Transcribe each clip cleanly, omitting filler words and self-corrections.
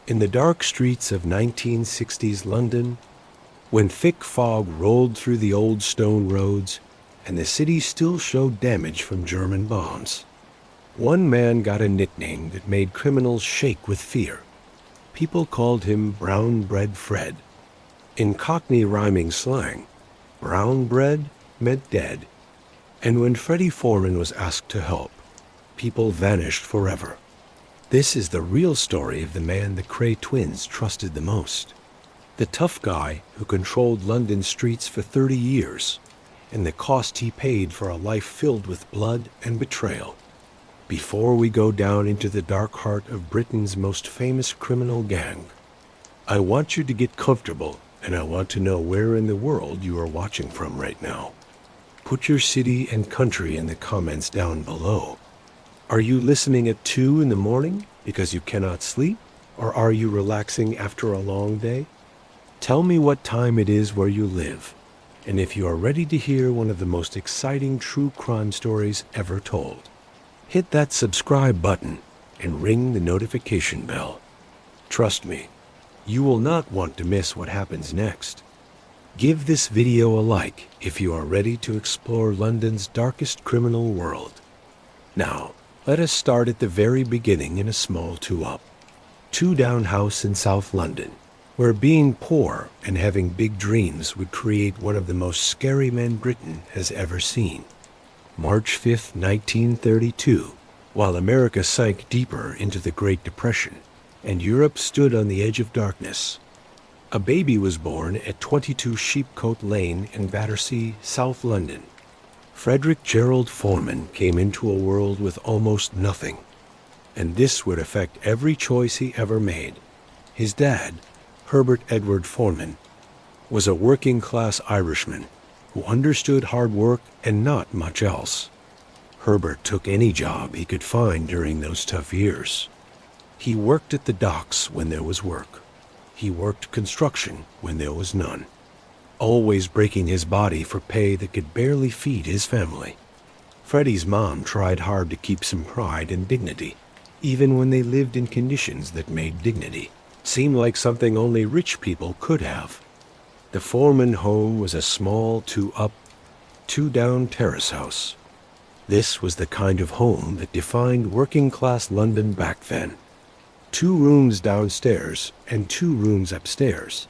In the dark streets of 1960s London, when thick fog rolled through the old stone roads and the city still showed damage from German bombs, one man got a nickname that made criminals shake with fear. People called him Brown Bread Fred. In Cockney rhyming slang, brown bread meant dead. And when Freddie Foreman was asked to help, people vanished forever. This is the real story of the man the Kray twins trusted the most. The tough guy who controlled London streets for 30 years, and the cost he paid for a life filled with blood and betrayal. Before we go down into the dark heart of Britain's most famous criminal gang, I want you to get comfortable, and I want to know where in the world you are watching from right now. Put your city and country in the comments down below. Are you listening at 2 in the morning because you cannot sleep? Or are you relaxing after a long day? Tell me what time it is where you live, and if you are ready to hear one of the most exciting true crime stories ever told. Hit that subscribe button and ring the notification bell. Trust me, you will not want to miss what happens next. Give this video a like if you are ready to explore London's darkest criminal world. Now, let us start at the very beginning in a small 2-up. 2 Down house in South London, where being poor and having big dreams would create one of the most scary men Britain has ever seen. March 5, 1932, while America sank deeper into the Great Depression and Europe stood on the edge of darkness, a baby was born at 22 Sheepcote Lane in Battersea, South London. Frederick Gerald Foreman came into a world with almost nothing, and this would affect every choice he ever made. His dad, Herbert Edward Foreman, was a working-class Irishman who understood hard work and not much else. Herbert took any job he could find during those tough years. He worked at the docks when there was work. He worked construction when there was none, always breaking his body for pay that could barely feed his family. Freddie's mom tried hard to keep some pride and dignity, even when they lived in conditions that made dignity seem like something only rich people could have. The Foreman home was a small 2-up, 2-down terrace house. This was the kind of home that defined working-class London back then. 2 rooms downstairs and 2 rooms upstairs.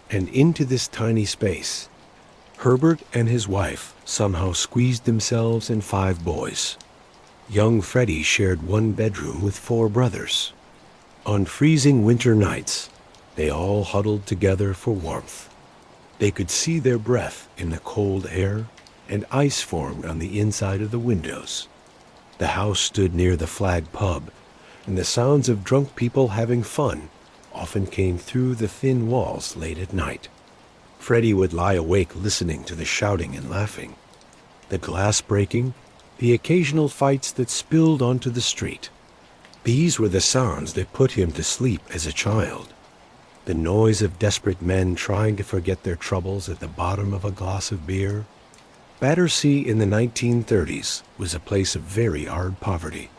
And into this tiny space, Herbert and his wife somehow squeezed themselves and 5 boys. Young Freddie shared 1 bedroom with 4 brothers. On freezing winter nights, they all huddled together for warmth. They could see their breath in the cold air, and ice formed on the inside of the windows. The house stood near the Flag pub, and the sounds of drunk people having fun often came through the thin walls late at night. Freddie would lie awake listening to the shouting and laughing, the glass breaking, the occasional fights that spilled onto the street. These were the sounds that put him to sleep as a child. The noise of desperate men trying to forget their troubles at the bottom of a glass of beer. Battersea in the 1930s was a place of very hard poverty.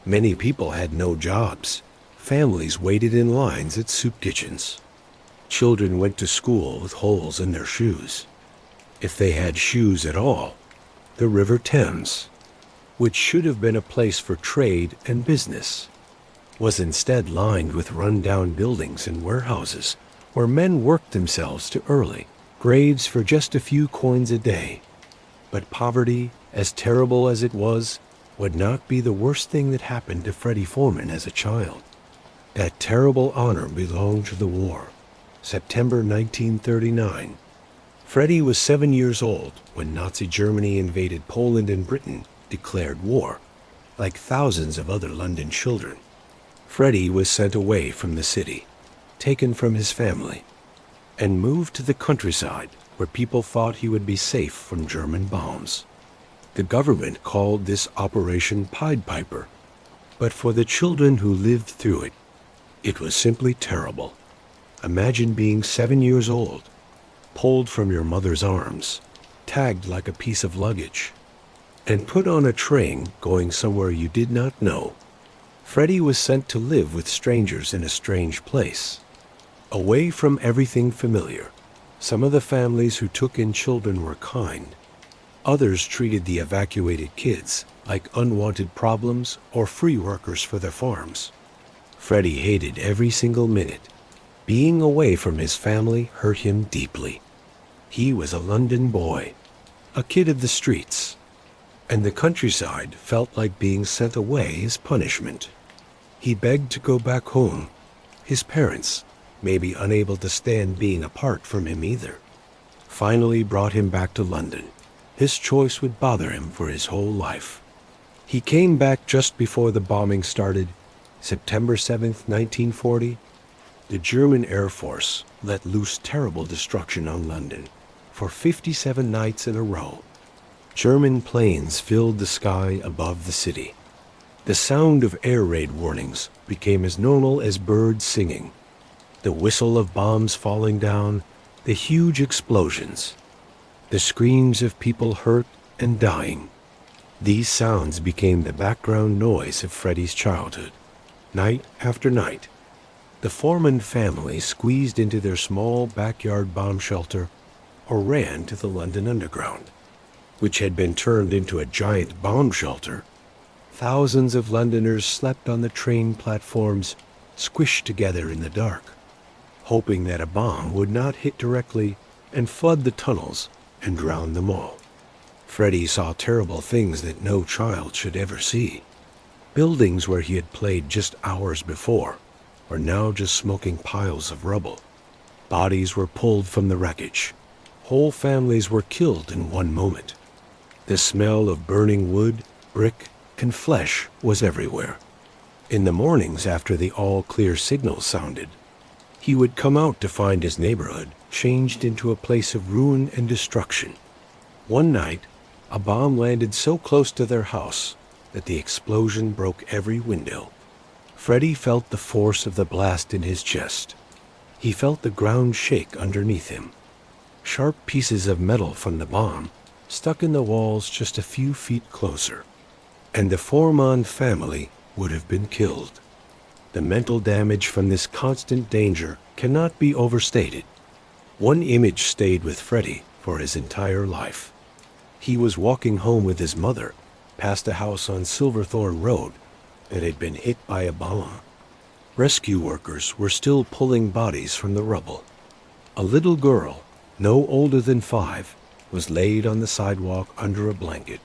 Many people had no jobs. Families waited in lines at soup kitchens. Children went to school with holes in their shoes, if they had shoes at all. The River Thames, which should have been a place for trade and business, was instead lined with run-down buildings and warehouses where men worked themselves to early graves for just a few coins a day. But poverty, as terrible as it was, would not be the worst thing that happened to Freddie Foreman as a child. That terrible honor belonged to the war. September 1939. Freddie was 7 years old when Nazi Germany invaded Poland and Britain declared war, like thousands of other London children. Freddie was sent away from the city, taken from his family, and moved to the countryside where people thought he would be safe from German bombs. The government called this Operation Pied Piper, but for the children who lived through it, it was simply terrible. Imagine being 7 years old, pulled from your mother's arms, tagged like a piece of luggage, and put on a train going somewhere you did not know, Freddie was sent to live with strangers in a strange place, away from everything familiar. Some of the families who took in children were kind. Others treated the evacuated kids like unwanted problems or free workers for their farms. Freddie hated every single minute. Being away from his family hurt him deeply. He was a London boy, a kid of the streets, and the countryside felt like being sent away as punishment. He begged to go back home. His parents, maybe unable to stand being apart from him either, finally brought him back to London. His choice would bother him for his whole life. He came back just before the bombing started, September 7th, 1940. The German Air Force let loose terrible destruction on London for 57 nights in a row. German planes filled the sky above the city. The sound of air raid warnings became as normal as birds singing. The whistle of bombs falling down, the huge explosions, the screams of people hurt and dying. These sounds became the background noise of Freddie's childhood. Night after night, the Foreman family squeezed into their small backyard bomb shelter or ran to the London Underground, which had been turned into a giant bomb shelter. Thousands of Londoners slept on the train platforms, squished together in the dark, hoping that a bomb would not hit directly and flood the tunnels and drown them all. Freddie saw terrible things that no child should ever see. Buildings where he had played just hours before were now just smoking piles of rubble. Bodies were pulled from the wreckage. Whole families were killed in one moment. The smell of burning wood, brick, and flesh was everywhere. In the mornings after the all-clear signal sounded, he would come out to find his neighborhood changed into a place of ruin and destruction. One night, a bomb landed so close to their house that the explosion broke every window. Freddie felt the force of the blast in his chest. He felt the ground shake underneath him. Sharp pieces of metal from the bomb stuck in the walls just a few feet closer, and the Foreman family would have been killed. The mental damage from this constant danger cannot be overstated. One image stayed with Freddie for his entire life. He was walking home with his mother, past a house on Silverthorne Road that had been hit by a bomb. Rescue workers were still pulling bodies from the rubble. A little girl, no older than 5, was laid on the sidewalk under a blanket.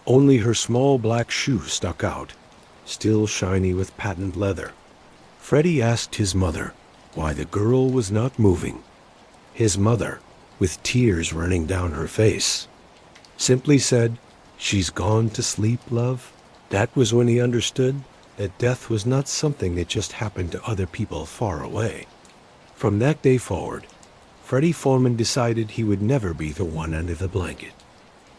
Only her small black shoe stuck out, still shiny with patent leather. Freddie asked his mother why the girl was not moving. His mother, with tears running down her face, simply said, "She's gone to sleep, love." That was when he understood that death was not something that just happened to other people far away. From that day forward, Freddie Foreman decided he would never be the one under the blanket.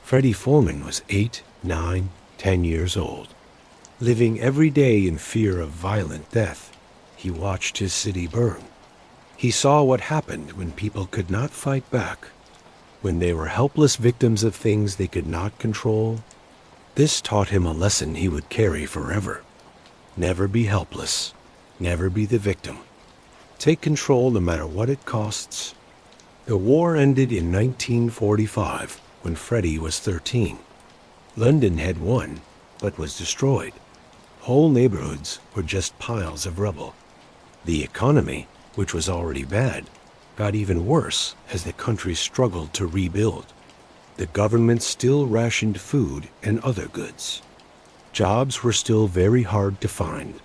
Freddie Foreman was 8, 9, 10 years old. Living every day in fear of violent death, he watched his city burn. He saw what happened when people could not fight back, when they were helpless victims of things they could not control. This taught him a lesson he would carry forever. Never be helpless. Never be the victim. Take control no matter what it costs. The war ended in 1945 when Freddie was 13. London had won, but was destroyed. Whole neighborhoods were just piles of rubble. The economy, which was already bad, got even worse as the country struggled to rebuild. The government still rationed food and other goods. Jobs were still very hard to find.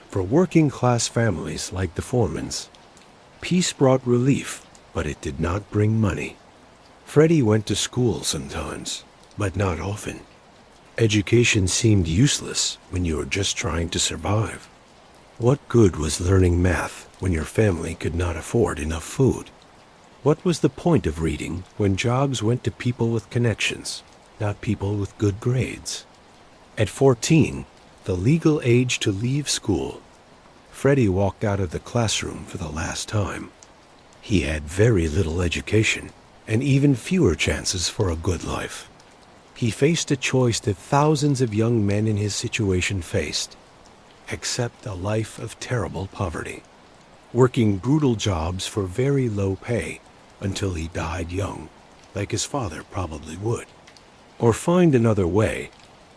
For working-class families like the Foremans, peace brought relief, but it did not bring money. Freddie went to school sometimes, but not often. Education seemed useless when you were just trying to survive. What good was learning math when your family could not afford enough food? What was the point of reading when jobs went to people with connections, not people with good grades? At 14, the legal age to leave school, Freddie walked out of the classroom for the last time. He had very little education and even fewer chances for a good life. He faced a choice that thousands of young men in his situation faced. accept a life of terrible poverty, working brutal jobs for very low pay until he died young, like his father probably would. Or find another way.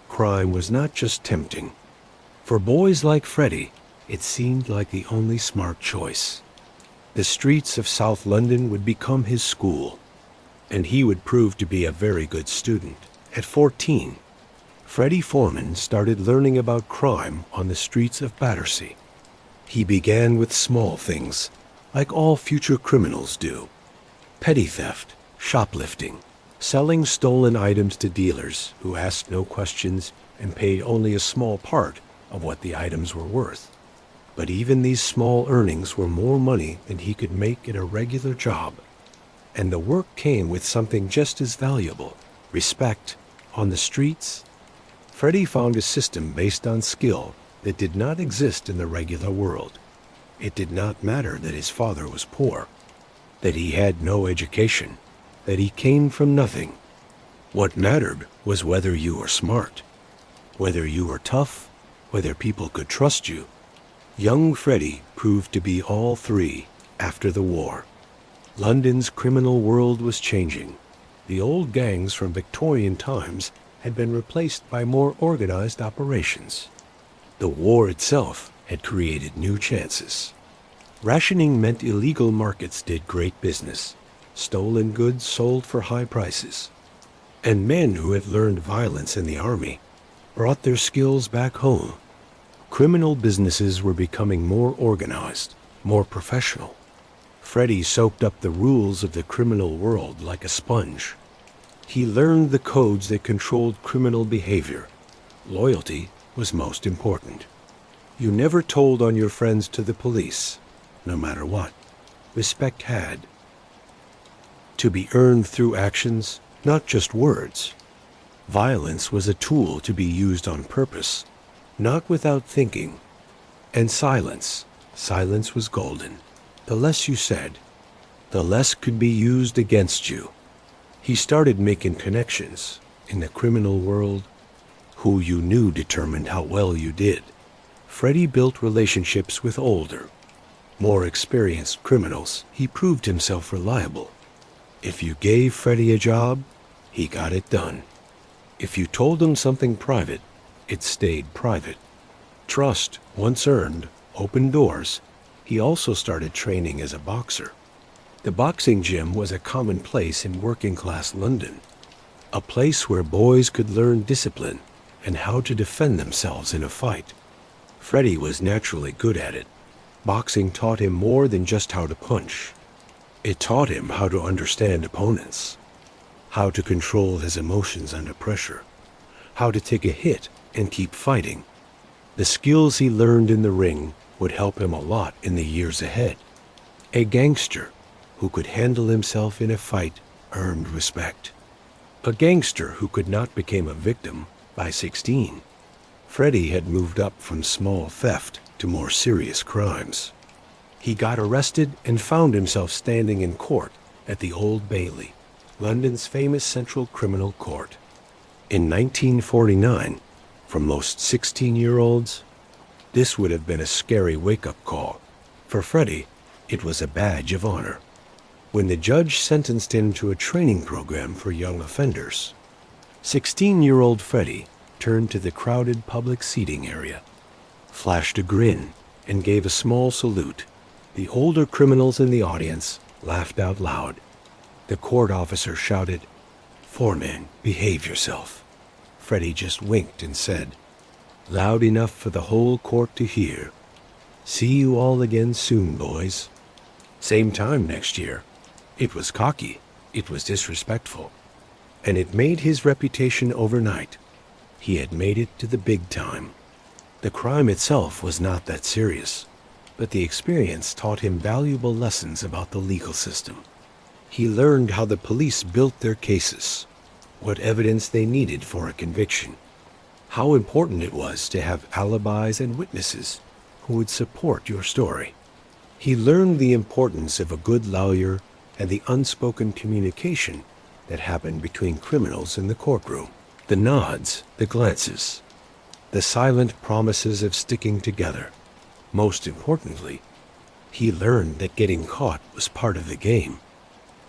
Crime was not just tempting. For boys like Freddie, it seemed like the only smart choice. The streets of South London would become his school, and he would prove to be a very good student. At 14, Freddie Foreman started learning about crime on the streets of Battersea. He began with small things, like all future criminals do. Petty theft, shoplifting, selling stolen items to dealers who asked no questions and paid only a small part of what the items were worth. But even these small earnings were more money than he could make in a regular job. And the work came with something just as valuable, respect. On the streets, Freddie found a system based on skill that did not exist in the regular world. It did not matter that his father was poor, that he had no education, that he came from nothing. What mattered was whether you were smart, whether you were tough, whether people could trust you. Young Freddie proved to be all three after the war. London's criminal world was changing. The old gangs from Victorian times had been replaced by more organized operations. The war itself had created new chances. Rationing meant illegal markets did great business. Stolen goods sold for high prices. And men who had learned violence in the army brought their skills back home. Criminal businesses were becoming more organized, more professional. Freddie soaked up the rules of the criminal world like a sponge. He learned the codes that controlled criminal behavior. Loyalty was most important. You never told on your friends to the police, no matter what. Respect had to be earned through actions, not just words. Violence was a tool to be used on purpose, not without thinking. And silence was golden. The less you said, the less could be used against you. He started making connections in the criminal world. Who you knew determined how well you did. Freddie built relationships with older, more experienced criminals. He proved himself reliable. If you gave Freddie a job, he got it done. If you told him something private, it stayed private. Trust, once earned, opened doors. He also started training as a boxer. The boxing gym was a common place in working-class London, a place where boys could learn discipline and how to defend themselves in a fight. Freddie was naturally good at it. Boxing taught him more than just how to punch. It taught him how to understand opponents, how to control his emotions under pressure, how to take a hit and keep fighting. The skills he learned in the ring would help him a lot in the years ahead. A gangster who could handle himself in a fight earned respect. A gangster who could not become a victim by 16. Freddie had moved up from small theft to more serious crimes. He got arrested and found himself standing in court at the Old Bailey, London's famous central criminal court. In 1949, for most 16-year-olds, this would have been a scary wake-up call. For Freddie, it was a badge of honor. When the judge sentenced him to a training program for young offenders, 16-year-old Freddie turned to the crowded public seating area, flashed a grin, and gave a small salute. The older criminals in the audience laughed out loud. The court officer shouted, "Foreman, behave yourself." Freddie just winked and said, loud enough for the whole court to hear, "See you all again soon, boys." Same time next year. It was cocky, it was disrespectful, and it made his reputation overnight. He had made it to the big time. The crime itself was not that serious, but the experience taught him valuable lessons about the legal system. He learned how the police built their cases, what evidence they needed for a conviction, how important it was to have alibis and witnesses who would support your story. He learned the importance of a good lawyer and the unspoken communication that happened between criminals in the courtroom. The nods, the glances, the silent promises of sticking together. Most importantly, he learned that getting caught was part of the game.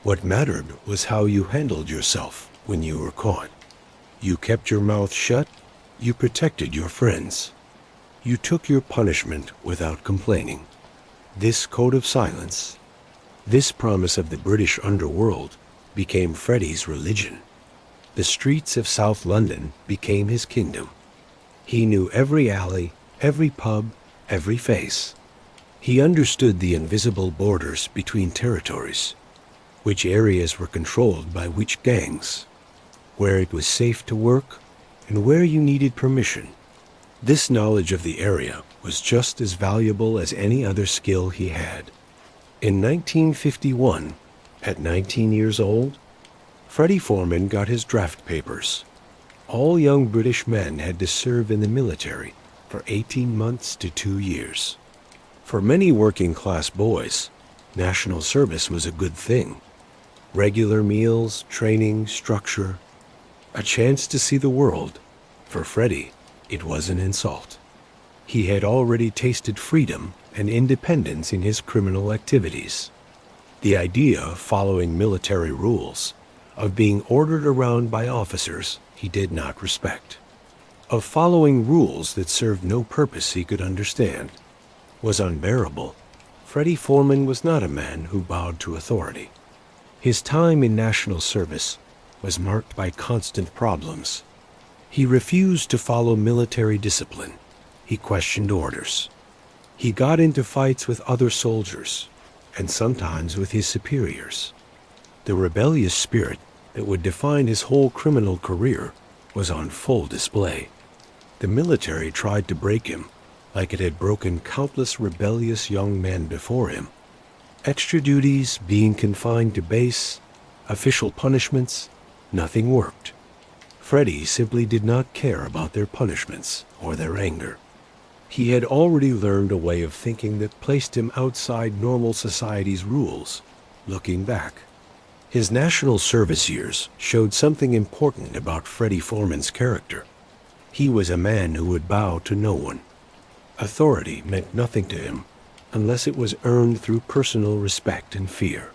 What mattered was how you handled yourself when you were caught. You kept your mouth shut, you protected your friends. You took your punishment without complaining. This code of silence, this promise of the British underworld, became Freddie's religion. The streets of South London became his kingdom. He knew every alley, every pub, every face. He understood the invisible borders between territories, which areas were controlled by which gangs, where it was safe to work, and where you needed permission. This knowledge of the area was just as valuable as any other skill he had. In 1951, at 19 years old, Freddie Foreman got his draft papers. All young British men had to serve in the military for 18 months to 2 years. For many working-class boys, national service was a good thing. Regular meals, training, structure, a chance to see the world. For Freddie, it was an insult. He had already tasted freedom and independence in his criminal activities. The idea of following military rules, of being ordered around by officers he did not respect, of following rules that served no purpose he could understand, was unbearable. Freddie Foreman was not a man who bowed to authority. His time in national service was marked by constant problems. He refused to follow military discipline. He questioned orders. He got into fights with other soldiers, and sometimes with his superiors. The rebellious spirit that would define his whole criminal career was on full display. The military tried to break him, like it had broken countless rebellious young men before him. Extra duties, being confined to base, official punishments, nothing worked. Freddie simply did not care about their punishments or their anger. He had already learned a way of thinking that placed him outside normal society's rules. Looking back, his national service years showed something important about Freddie Foreman's character. He was a man who would bow to no one. Authority meant nothing to him unless it was earned through personal respect and fear.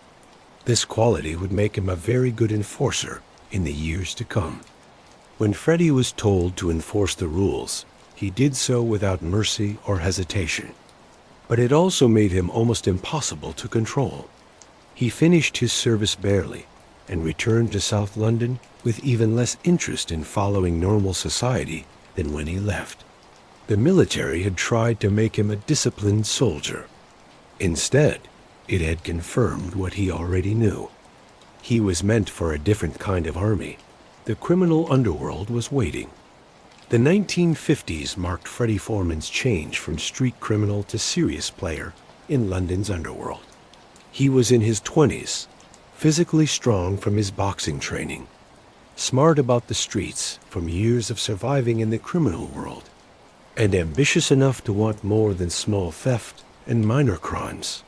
This quality would make him a very good enforcer in the years to come. When Freddie was told to enforce the rules, he did so without mercy or hesitation. But it also made him almost impossible to control. He finished his service barely and returned to South London with even less interest in following normal society than when he left. The military had tried to make him a disciplined soldier. Instead, it had confirmed what he already knew. He was meant for a different kind of army. The criminal underworld was waiting. The 1950s marked Freddie Foreman's change from street criminal to serious player in London's underworld. He was in his 20s, physically strong from his boxing training, smart about the streets from years of surviving in the criminal world, and ambitious enough to want more than small theft and minor crimes.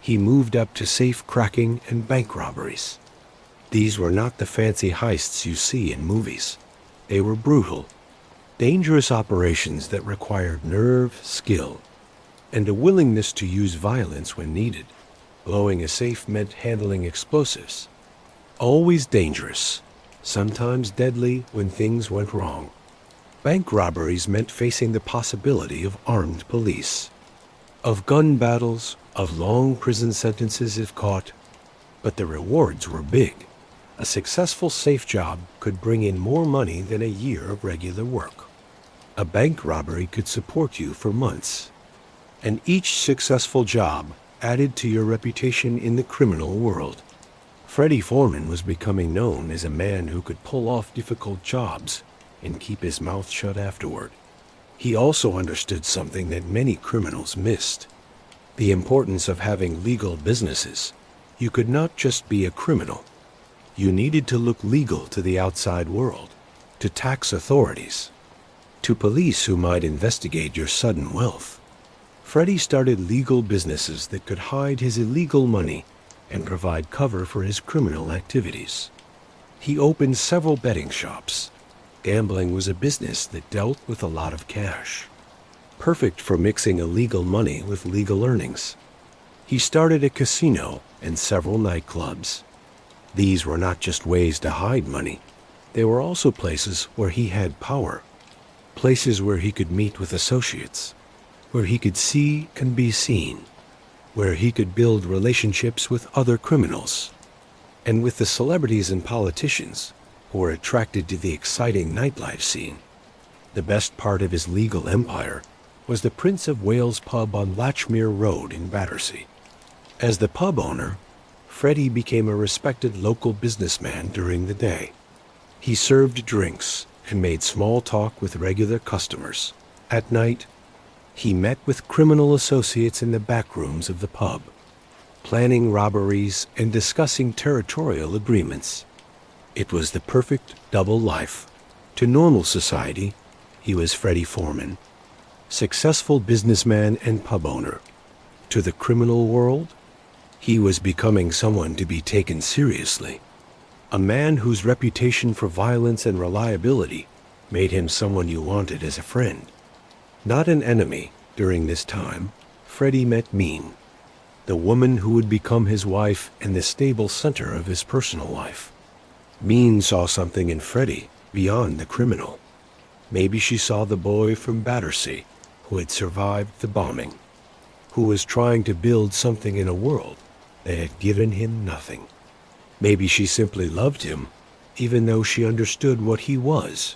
He moved up to safe cracking and bank robberies. These were not the fancy heists you see in movies. They were brutal, dangerous operations that required nerve, skill, and a willingness to use violence when needed. Blowing a safe meant handling explosives. Always dangerous, sometimes deadly when things went wrong. Bank robberies meant facing the possibility of armed police, of gun battles, of long prison sentences if caught. But the rewards were big. A successful safe job could bring in more money than a year of regular work. A bank robbery could support you for months. And each successful job added to your reputation in the criminal world. Freddie Foreman was becoming known as a man who could pull off difficult jobs and keep his mouth shut afterward. He also understood something that many criminals missed: the importance of having legal businesses. You could not just be a criminal. You needed to look legal to the outside world, to tax authorities, to police who might investigate your sudden wealth. Freddie started legal businesses that could hide his illegal money and provide cover for his criminal activities. He opened several betting shops, Gambling was a business that dealt with a lot of cash, perfect for mixing illegal money with legal earnings. He started a casino and several nightclubs. These were not just ways to hide money. They were also places where he had power, places where he could meet with associates, where he could see and be seen, where he could build relationships with other criminals, and with the celebrities and politicians who were attracted to the exciting nightlife scene. The best part of his legal empire was the Prince of Wales pub on Latchmere Road in Battersea. As the pub owner, Freddie became a respected local businessman during the day. He served drinks and made small talk with regular customers. At night, he met with criminal associates in the back rooms of the pub, planning robberies and discussing territorial agreements. It was the perfect double life. To normal society, he was Freddie Foreman, successful businessman and pub owner. To the criminal world, he was becoming someone to be taken seriously, a man whose reputation for violence and reliability made him someone you wanted as a friend. Not an enemy. During this time, Freddie met Mean, the woman who would become his wife and the stable center of his personal life. Mean saw something in Freddie beyond the criminal. Maybe she saw the boy from Battersea who had survived the bombing, who was trying to build something in a world that had given him nothing. Maybe she simply loved him, even though she understood what he was.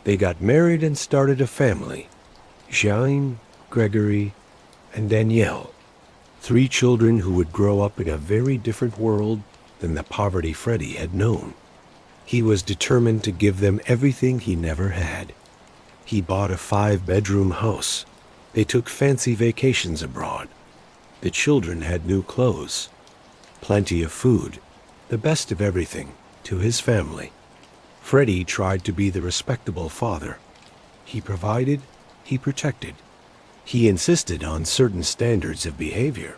They got married and started a family. Jeanne, Gregory, and Danielle. 3 children who would grow up in a very different world than the poverty Freddie had known. He was determined to give them everything he never had. He bought a 5-bedroom house. They took fancy vacations abroad. The children had new clothes, plenty of food, the best of everything to his family. Freddie tried to be the respectable father. He provided, he protected. He insisted on certain standards of behavior,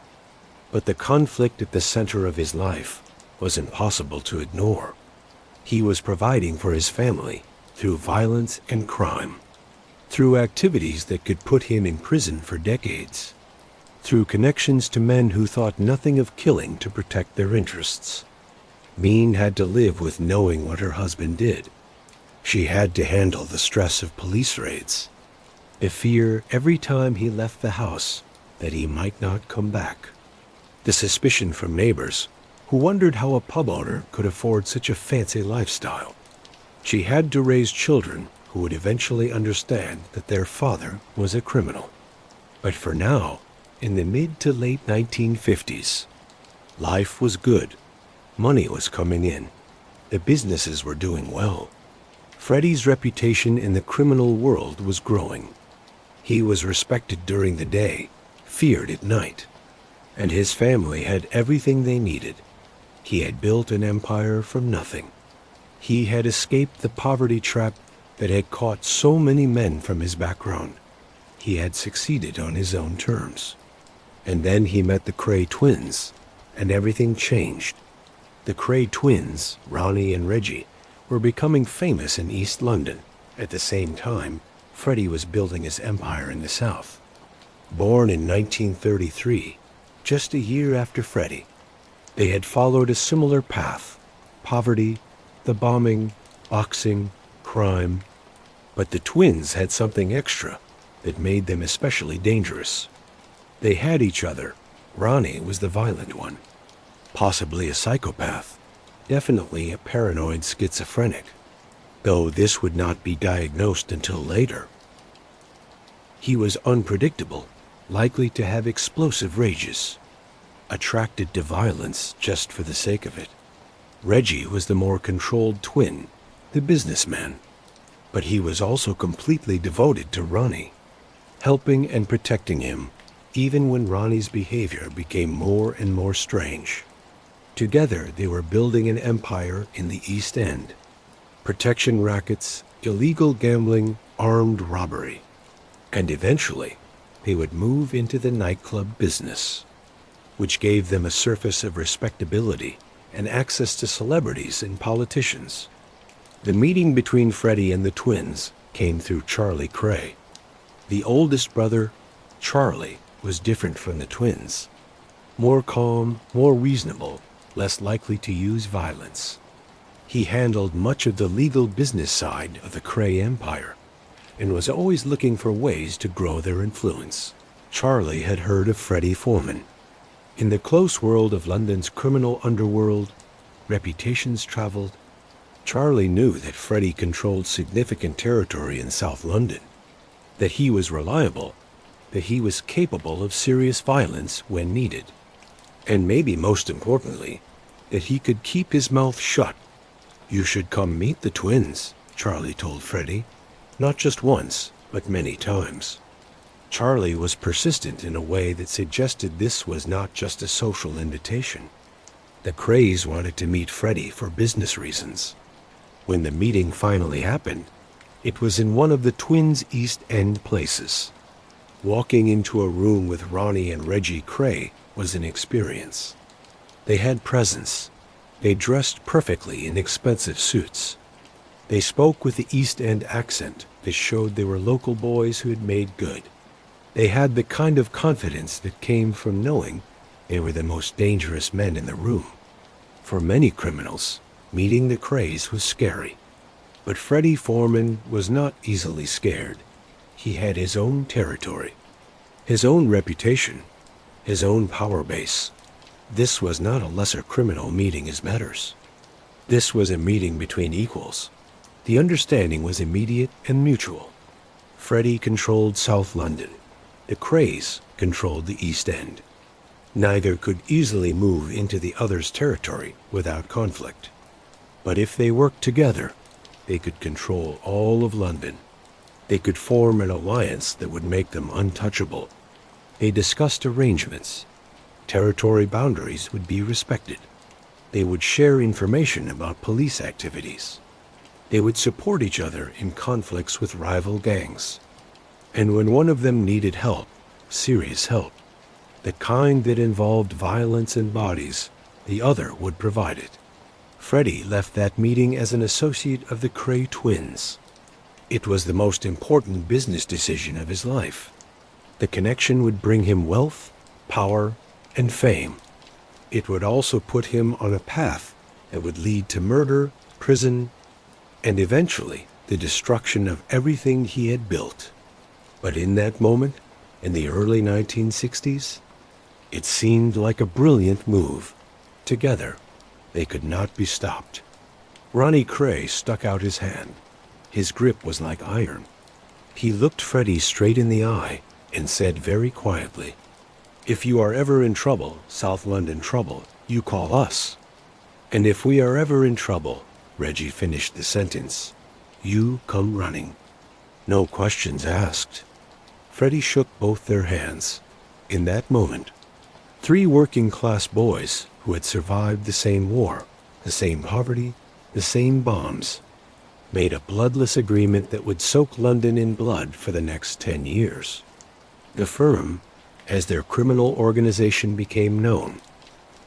but the conflict at the center of his life was impossible to ignore. He was providing for his family through violence and crime, through activities that could put him in prison for decades, through connections to men who thought nothing of killing to protect their interests. Mean had to live with knowing what her husband did. She had to handle the stress of police raids, the fear every time he left the house that he might not come back, the suspicion from neighbors who wondered how a pub owner could afford such a fancy lifestyle. She had to raise children who would eventually understand that their father was a criminal. But for now, in the mid to late 1950s, life was good. Money was coming in. The businesses were doing well. Freddie's reputation in the criminal world was growing. He was respected during the day, feared at night, and his family had everything they needed. He had built an empire from nothing. He had escaped the poverty trap that had caught so many men from his background. He had succeeded on his own terms. And then he met the Kray twins, and everything changed. The Kray twins, Ronnie and Reggie, were becoming famous in East London. At the same time, Freddie was building his empire in the South. Born in 1933, just a year after Freddie, they had followed a similar path: poverty, the bombing, boxing, crime. But the twins had something extra that made them especially dangerous. They had each other. Ronnie was the violent one, possibly a psychopath, definitely a paranoid schizophrenic, though this would not be diagnosed until later. He was unpredictable, likely to have explosive rages, attracted to violence just for the sake of it. Reggie was the more controlled twin, the businessman, but he was also completely devoted to Ronnie, helping and protecting him, even when Ronnie's behavior became more and more strange. Together, they were building an empire in the East End. Protection rackets, illegal gambling, armed robbery. And eventually, they would move into the nightclub business, which gave them a surface of respectability and access to celebrities and politicians. The meeting between Freddie and the twins came through Charlie Kray. The oldest brother, Charlie, was different from the twins. More calm, more reasonable, less likely to use violence. He handled much of the legal business side of the Kray Empire and was always looking for ways to grow their influence. Charlie had heard of Freddie Foreman. In the close world of London's criminal underworld, reputations traveled. Charlie knew that Freddie controlled significant territory in South London, that he was reliable, that he was capable of serious violence when needed, and maybe most importantly, that he could keep his mouth shut. "You should come meet the twins," Charlie told Freddie, not just once, but many times. Charlie was persistent in a way that suggested this was not just a social invitation. The Krays wanted to meet Freddie for business reasons. When the meeting finally happened, it was in one of the twins' East End places. Walking into a room with Ronnie and Reggie Kray was an experience. They had presence. They dressed perfectly in expensive suits. They spoke with the East End accent that showed they were local boys who had made good. They had the kind of confidence that came from knowing they were the most dangerous men in the room. For many criminals, meeting the Krays was scary. But Freddie Foreman was not easily scared. He had his own territory, his own reputation, his own power base. This was not a lesser criminal meeting his betters. This was a meeting between equals. The understanding was immediate and mutual. Freddie controlled South London. The Krays controlled the East End. Neither could easily move into the other's territory without conflict. But if they worked together, they could control all of London. They could form an alliance that would make them untouchable. They discussed arrangements. Territory boundaries would be respected. They would share information about police activities. They would support each other in conflicts with rival gangs. And when one of them needed help, serious help, the kind that involved violence and bodies, the other would provide it. Freddie left that meeting as an associate of the Kray twins. It was the most important business decision of his life. The connection would bring him wealth, power, and fame. It would also put him on a path that would lead to murder, prison, and eventually the destruction of everything he had built. But in that moment, in the early 1960s, it seemed like a brilliant move. Together, they could not be stopped. Ronnie Kray stuck out his hand. His grip was like iron. He looked Freddie straight in the eye and said very quietly, "If you are ever in trouble, South London trouble, you call us. And if we are ever in trouble," Reggie finished the sentence, "you come running. No questions asked." Freddie shook both their hands. In that moment, three working-class boys who had survived the same war, the same poverty, the same bombs, made a bloodless agreement that would soak London in blood for the next 10 years. The firm, as their criminal organization became known,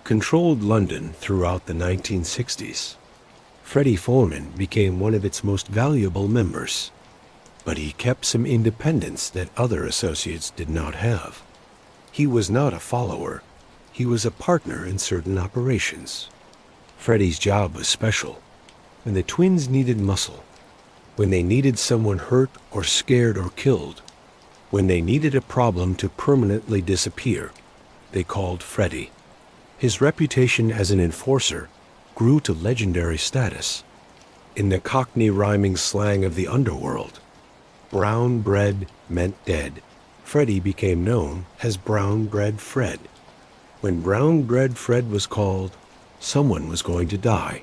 controlled London throughout the 1960s. Freddie Foreman became one of its most valuable members, but he kept some independence that other associates did not have. He was not a follower. He was a partner in certain operations. Freddie's job was special. When the twins needed muscle, when they needed someone hurt or scared or killed, when they needed a problem to permanently disappear, they called Freddie. His reputation as an enforcer grew to legendary status. In the Cockney rhyming slang of the underworld, brown bread meant dead. Freddie became known as Brown Bread Fred. When Brown Bread Fred was called, someone was going to die.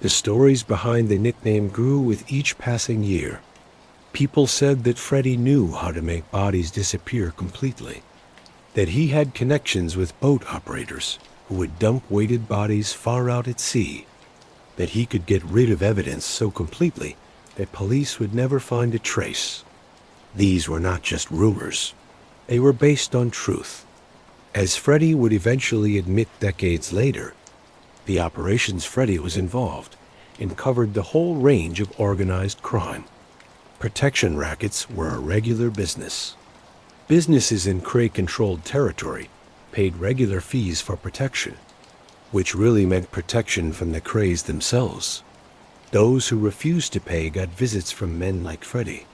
The stories behind the nickname grew with each passing year. People said that Freddie knew how to make bodies disappear completely, that he had connections with boat operators who would dump weighted bodies far out at sea, that he could get rid of evidence so completely that police would never find a trace. These were not just rumors. They were based on truth. As Freddie would eventually admit decades later, the operations Freddie was involved and covered the whole range of organized crime. Protection rackets were a regular business. Businesses in Kray-controlled territory paid regular fees for protection, which really meant protection from the Krays themselves. Those who refused to pay got visits from men like Freddie,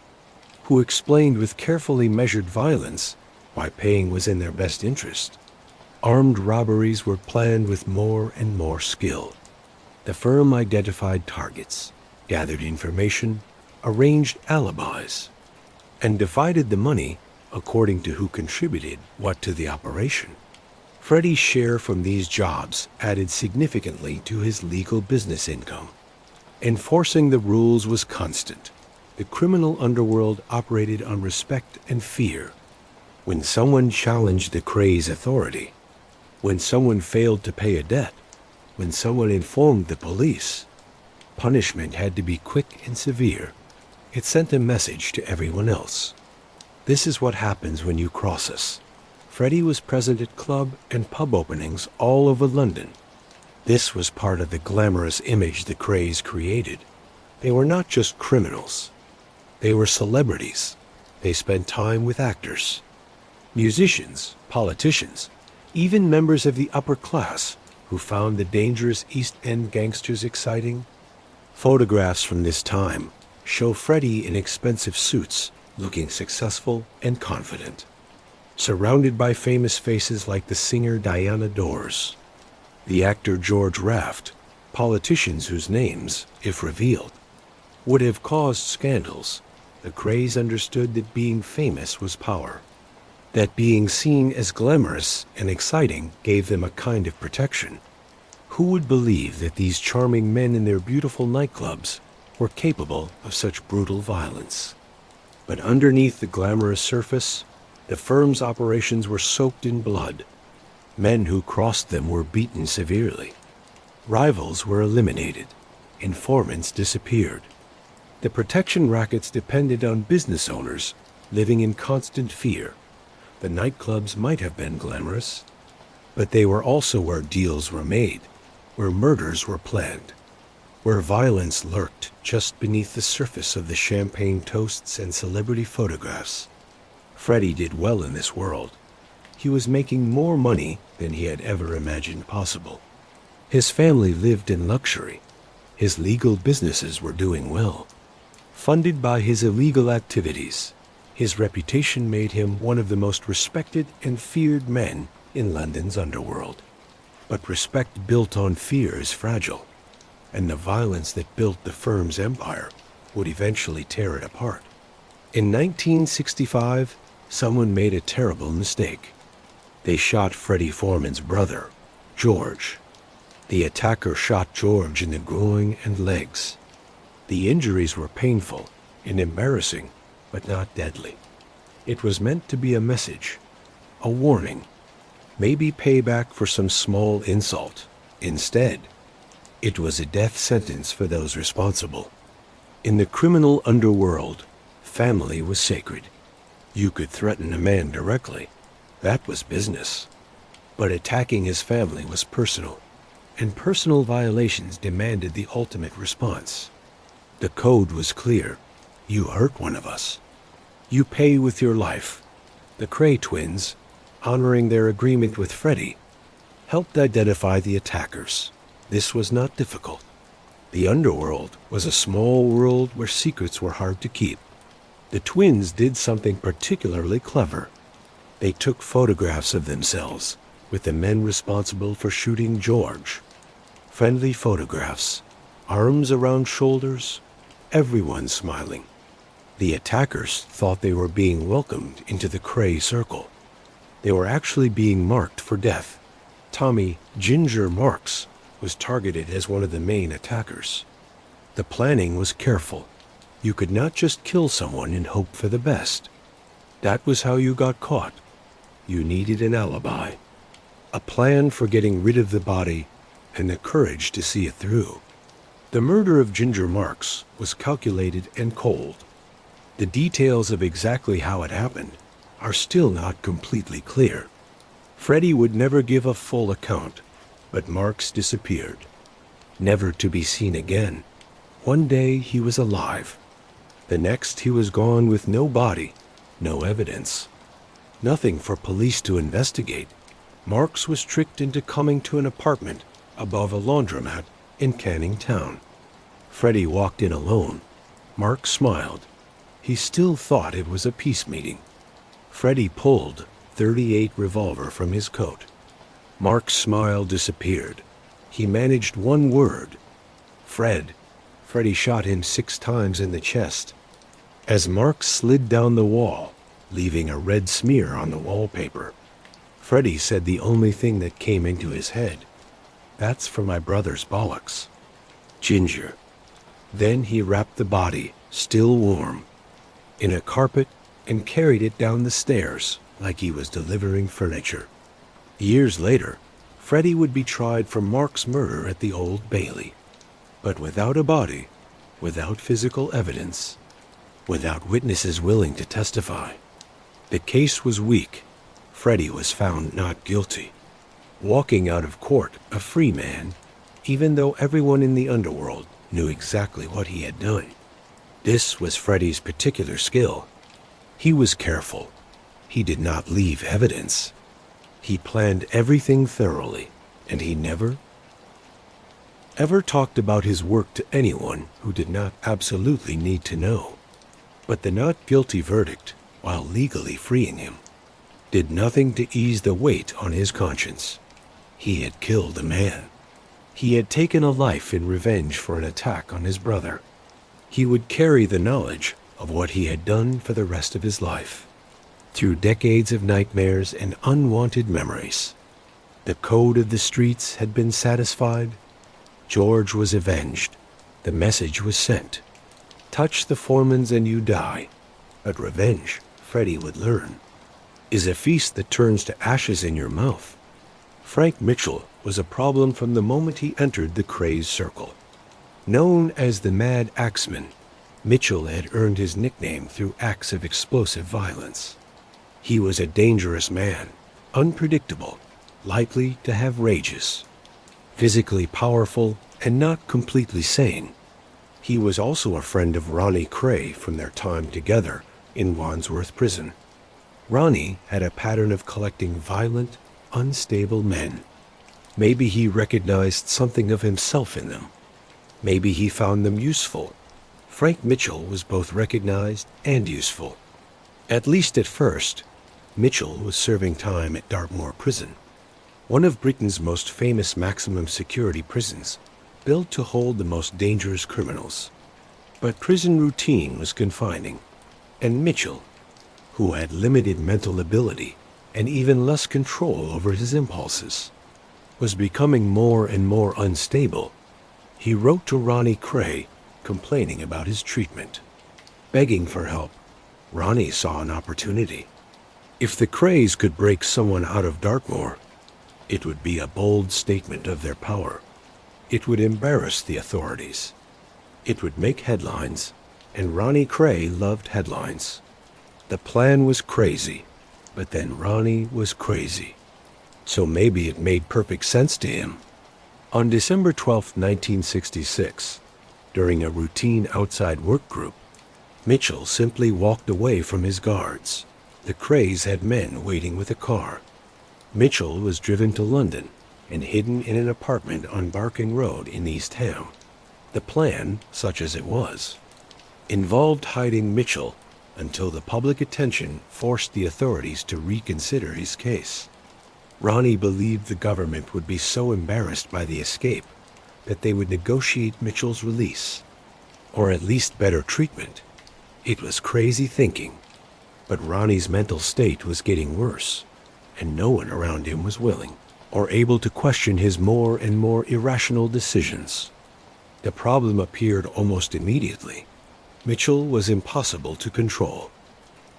who explained with carefully measured violence why paying was in their best interest. Armed robberies were planned with more and more skill. The firm identified targets, gathered information, arranged alibis, and divided the money according to who contributed what to the operation. Freddie's share from these jobs added significantly to his legal business income. Enforcing the rules was constant. The criminal underworld operated on respect and fear. When someone challenged the Kray's authority, when someone failed to pay a debt, when someone informed the police, punishment had to be quick and severe. It sent a message to everyone else. This is what happens when you cross us. Freddie was present at club and pub openings all over London. This was part of the glamorous image the Krays created. They were not just criminals. They were celebrities. They spent time with actors, musicians, politicians, even members of the upper class who found the dangerous East End gangsters exciting. Photographs from this time show Freddie in expensive suits, looking successful and confident, surrounded by famous faces like the singer Diana Dors, the actor George Raft, politicians whose names, if revealed, would have caused scandals. The Krays understood that being famous was power, that being seen as glamorous and exciting gave them a kind of protection. Who would believe that these charming men in their beautiful nightclubs were capable of such brutal violence? But underneath the glamorous surface, the firm's operations were soaked in blood. Men who crossed them were beaten severely. Rivals were eliminated. Informants disappeared. The protection rackets depended on business owners living in constant fear. The nightclubs might have been glamorous, but they were also where deals were made, where murders were planned, where violence lurked just beneath the surface of the champagne toasts and celebrity photographs. Freddie did well in this world. He was making more money than he had ever imagined possible. His family lived in luxury. His legal businesses were doing well. Funded by his illegal activities, his reputation made him one of the most respected and feared men in London's underworld. But respect built on fear is fragile, and the violence that built the firm's empire would eventually tear it apart. In 1965, someone made a terrible mistake. They shot Freddie Foreman's brother, George. The attacker shot George in the groin and legs. The injuries were painful and embarrassing, but not deadly. It was meant to be a message, a warning, maybe payback for some small insult. Instead, it was a death sentence for those responsible. In the criminal underworld, family was sacred. You could threaten a man directly. That was business. But attacking his family was personal, and personal violations demanded the ultimate response. The code was clear. You hurt one of us, you pay with your life. The Kray twins, honoring their agreement with Freddie, helped identify the attackers. This was not difficult. The underworld was a small world where secrets were hard to keep. The twins did something particularly clever. They took photographs of themselves with the men responsible for shooting George. Friendly photographs, arms around shoulders, everyone smiling. The attackers thought they were being welcomed into the Kray circle. They were actually being marked for death. Tommy Ginger Marks was targeted as one of the main attackers. The planning was careful. You could not just kill someone and hope for the best. That was how you got caught. You needed an alibi, a plan for getting rid of the body, and the courage to see it through. The murder of Ginger Marks was calculated and cold. The details of exactly how it happened are still not completely clear. Freddie would never give a full account, but Marks disappeared, never to be seen again. One day he was alive. The next he was gone with no body, no evidence. Nothing for police to investigate. Marks was tricked into coming to an apartment above a laundromat in Canning Town. Freddie walked in alone. Mark smiled. He still thought it was a peace meeting. Freddie pulled .38 revolver from his coat. Mark's smile disappeared. He managed one word. Fred. Freddie shot him 6 times in the chest. As Mark slid down the wall, leaving a red smear on the wallpaper, Freddie said the only thing that came into his head. That's for my brother's bollocks. Ginger. Then he wrapped the body, still warm, in a carpet and carried it down the stairs like he was delivering furniture. Years later, Freddie would be tried for Mark's murder at the Old Bailey. But without a body, without physical evidence, without witnesses willing to testify. The case was weak. Freddie was found not guilty. Walking out of court a free man, even though everyone in the underworld knew exactly what he had done. This was Freddie's particular skill. He was careful. He did not leave evidence. He planned everything thoroughly, and he never ever talked about his work to anyone who did not absolutely need to know. But the not guilty verdict, while legally freeing him, did nothing to ease the weight on his conscience. He had killed a man. He had taken a life in revenge for an attack on his brother. He would carry the knowledge of what he had done for the rest of his life, through decades of nightmares and unwanted memories. The code of the streets had been satisfied. George was avenged. The message was sent. Touch the Foremans and you die. But revenge, Freddie would learn, is a feast that turns to ashes in your mouth. Frank Mitchell was a problem from the moment he entered the Kray's circle. Known as the Mad Axeman, Mitchell had earned his nickname through acts of explosive violence. He was a dangerous man, unpredictable, likely to have rages, physically powerful and not completely sane. He was also a friend of Ronnie Kray from their time together in Wandsworth Prison. Ronnie had a pattern of collecting violent, unstable men. Maybe he recognized something of himself in them. Maybe he found them useful. Frank Mitchell was both recognized and useful. At least at first, Mitchell was serving time at Dartmoor Prison, one of Britain's most famous maximum security prisons, built to hold the most dangerous criminals. But prison routine was confining, and Mitchell, who had limited mental ability and even less control over his impulses, was becoming more and more unstable. He wrote to Ronnie Kray, complaining about his treatment. Begging for help, Ronnie saw an opportunity. If the Krays could break someone out of Dartmoor, it would be a bold statement of their power. It would embarrass the authorities. It would make headlines, and Ronnie Kray loved headlines. The plan was crazy, but then Ronnie was crazy. So maybe it made perfect sense to him. On December 12, 1966, during a routine outside work group, Mitchell simply walked away from his guards. The Krays had men waiting with a car. Mitchell was driven to London and hidden in an apartment on Barking Road in East Ham. The plan, such as it was, involved hiding Mitchell until the public attention forced the authorities to reconsider his case. Ronnie believed the government would be so embarrassed by the escape that they would negotiate Mitchell's release, or at least better treatment. It was crazy thinking, but Ronnie's mental state was getting worse, and no one around him was willing or able to question his more and more irrational decisions. The problem appeared almost immediately. Mitchell was impossible to control.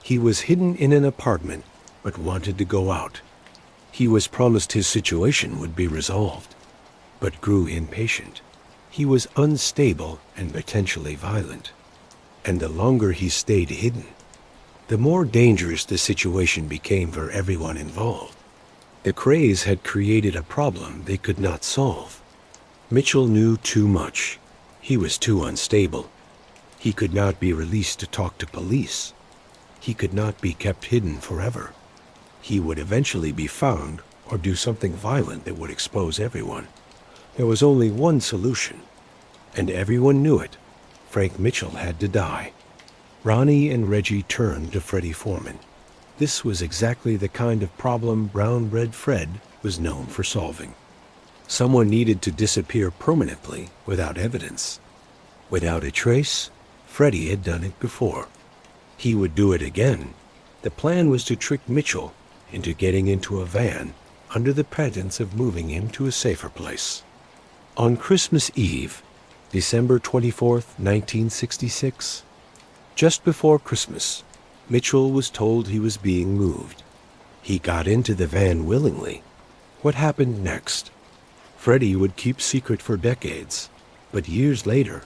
He was hidden in an apartment, but wanted to go out. He was promised his situation would be resolved, but grew impatient. He was unstable and potentially violent. And the longer he stayed hidden, the more dangerous the situation became for everyone involved. The Krays had created a problem they could not solve. Mitchell knew too much. He was too unstable. He could not be released to talk to police. He could not be kept hidden forever. He would eventually be found or do something violent that would expose everyone. There was only one solution, and everyone knew it. Frank Mitchell had to die. Ronnie and Reggie turned to Freddie Foreman. This was exactly the kind of problem Brown Bread Fred was known for solving. Someone needed to disappear permanently without evidence. Without a trace, Freddie had done it before. He would do it again. The plan was to trick Mitchell into getting into a van under the pretense of moving him to a safer place. On Christmas Eve, December 24th, 1966, just before Christmas, Mitchell was told he was being moved. He got into the van willingly. What happened next? Freddie would keep secret for decades, but years later,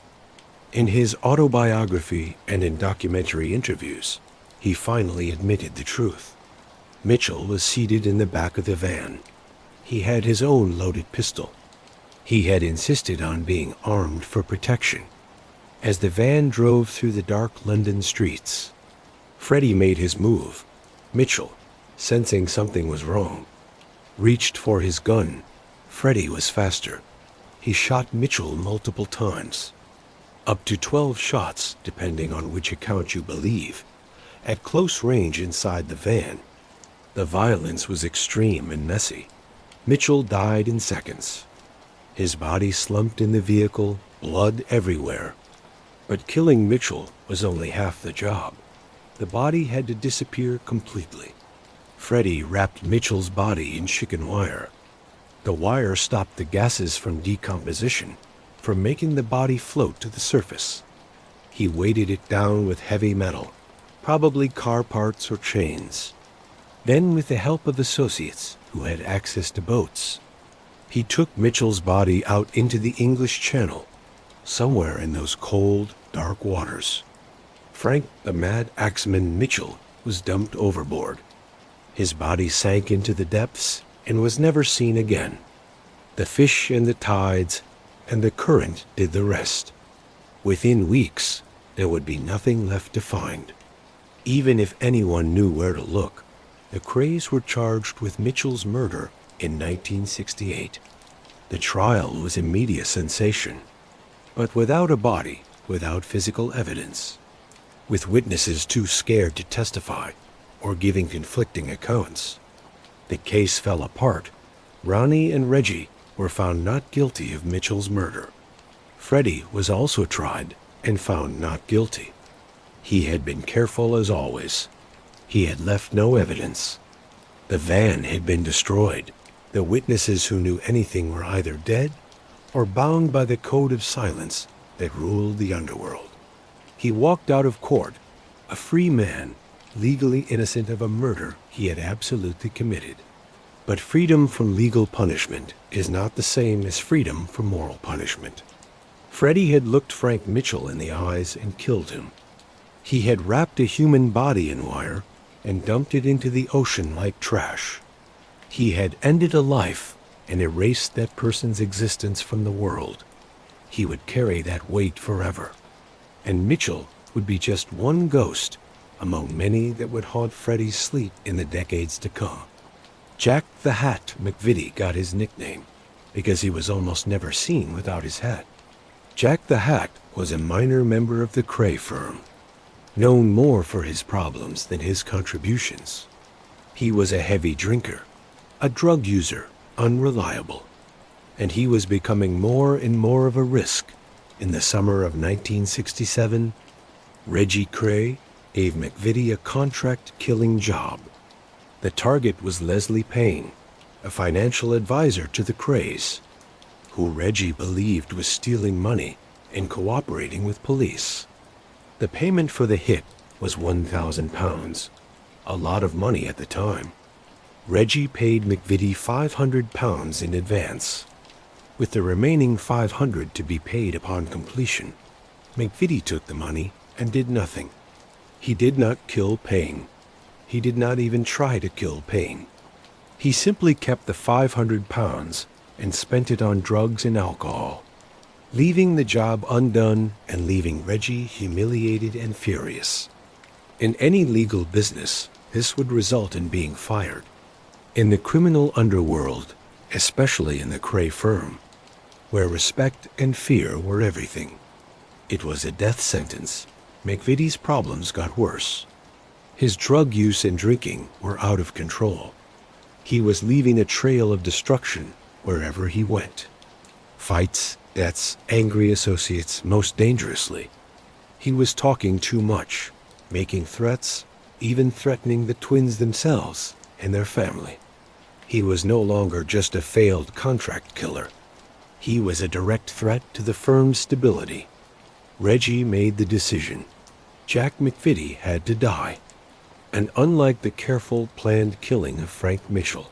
in his autobiography and in documentary interviews, he finally admitted the truth. Mitchell was seated in the back of the van. He had his own loaded pistol. He had insisted on being armed for protection. As the van drove through the dark London streets, Freddie made his move. Mitchell, sensing something was wrong, reached for his gun. Freddie was faster. He shot Mitchell multiple times. Up to 12 shots, depending on which account you believe, at close range inside the van. The violence was extreme and messy. Mitchell died in seconds. His body slumped in the vehicle, blood everywhere. But killing Mitchell was only half the job. The body had to disappear completely. Freddie wrapped Mitchell's body in chicken wire. The wire stopped the gases from decomposition, from making the body float to the surface. He weighted it down with heavy metal, probably car parts or chains. Then, with the help of associates who had access to boats, he took Mitchell's body out into the English Channel, somewhere in those cold, dark waters. Frank the Mad Axeman Mitchell was dumped overboard. His body sank into the depths and was never seen again. The fish and the tides and the current did the rest. Within weeks, there would be nothing left to find. Even if anyone knew where to look, the Krays were charged with Mitchell's murder in 1968. The trial was a media sensation, but without a body, without physical evidence, with witnesses too scared to testify or giving conflicting accounts, the case fell apart. Ronnie and Reggie were found not guilty of Mitchell's murder. Freddie was also tried and found not guilty. He had been careful as always. He had left no evidence. The van had been destroyed. The witnesses who knew anything were either dead or bound by the code of silence that ruled the underworld. He walked out of court, a free man, legally innocent of a murder he had absolutely committed. But freedom from legal punishment is not the same as freedom from moral punishment. Freddie had looked Frank Mitchell in the eyes and killed him. He had wrapped a human body in wire and dumped it into the ocean like trash. He had ended a life and erased that person's existence from the world. He would carry that weight forever. And Mitchell would be just one ghost among many that would haunt Freddie's sleep in the decades to come. Jack the Hat McVitie got his nickname because he was almost never seen without his hat. Jack the Hat was a minor member of the Kray firm, known more for his problems than his contributions. He was a heavy drinker, a drug user, unreliable, and he was becoming more and more of a risk. In the summer of 1967, Reggie Kray gave McVitie a contract-killing job. The target was Leslie Payne, a financial advisor to the Krays, who Reggie believed was stealing money and cooperating with police. The payment for the hit was £1,000, a lot of money at the time. Reggie paid McVitie £500 in advance, with the remaining $500 to be paid upon completion. McVitie took the money and did nothing. He did not kill Payne. He did not even try to kill Payne. He simply kept the £500 and spent it on drugs and alcohol. leaving the job undone and leaving Reggie humiliated and furious. In any legal business, this would result in being fired. In the criminal underworld, especially in the Kray firm, where respect and fear were everything, it was a death sentence. McVitie's problems got worse. His drug use and drinking were out of control. He was leaving a trail of destruction wherever he went. Fights, deaths, angry associates, most dangerously. He was talking too much, making threats, even threatening the twins themselves and their family. He was no longer just a failed contract killer. He was a direct threat to the firm's stability. Reggie made the decision. Jack McVitie had to die. And unlike the careful, planned killing of Frank Mitchell,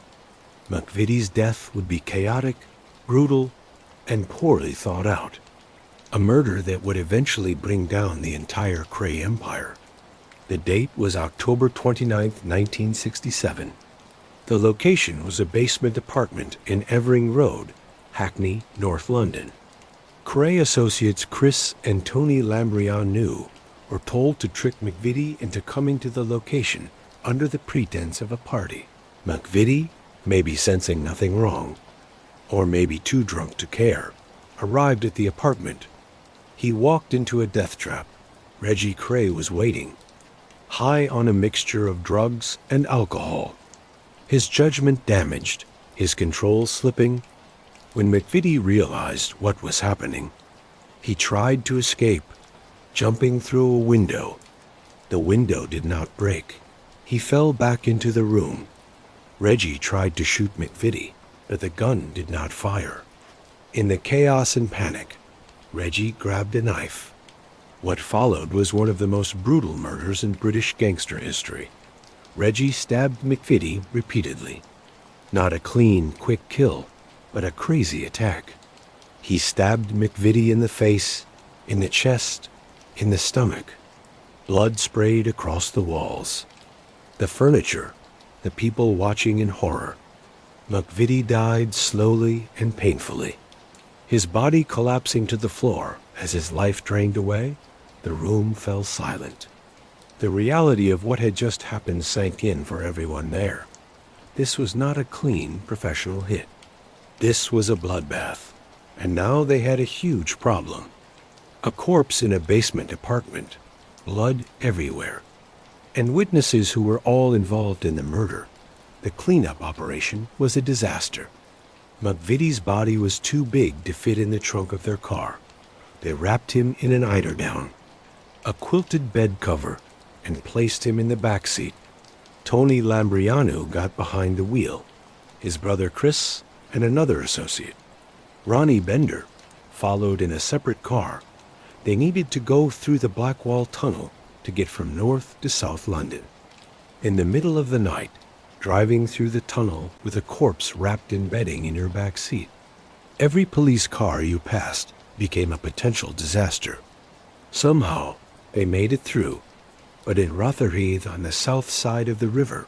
McVitie's death would be chaotic, brutal, and poorly thought out. A murder that would eventually bring down the entire Kray empire. The date was October 29, 1967. The location was a basement apartment in Evering Road, Hackney, North London. Kray associates Chris and Tony Lambrianou were told to trick McVitie into coming to the location under the pretense of a party. McVitie, maybe sensing nothing wrong, or maybe too drunk to care, arrived at the apartment. He walked into a death trap. Reggie Kray was waiting, high on a mixture of drugs and alcohol. His judgment damaged, his control slipping. When McVitie realized what was happening, he tried to escape, jumping through a window. The window did not break. He fell back into the room. Reggie tried to shoot McVitie, but the gun did not fire. In the chaos and panic, Reggie grabbed a knife. What followed was one of the most brutal murders in British gangster history. Reggie stabbed McVitie repeatedly. Not a clean, quick kill, but a crazy attack. He stabbed McVitie in the face, in the chest, in the stomach. Blood sprayed across the walls. The furniture, the people watching in horror. McVitie died slowly and painfully. His body collapsing to the floor as his life drained away, the room fell silent. The reality of what had just happened sank in for everyone there. This was not a clean, professional hit. This was a bloodbath, and now they had a huge problem. A corpse in a basement apartment, blood everywhere, and witnesses who were all involved in the murder. The cleanup operation was a disaster. McVitie's body was too big to fit in the trunk of their car. They wrapped him in an eiderdown, a quilted bed cover, and placed him in the back seat. Tony Lambrianou got behind the wheel, his brother Chris and another associate. Ronnie Bender followed in a separate car. They needed to go through the Blackwall Tunnel to get from North to South London. In the middle of the night, driving through the tunnel with a corpse wrapped in bedding in your back seat. Every police car you passed became a potential disaster. Somehow, they made it through, but in Rotherhithe on the south side of the river,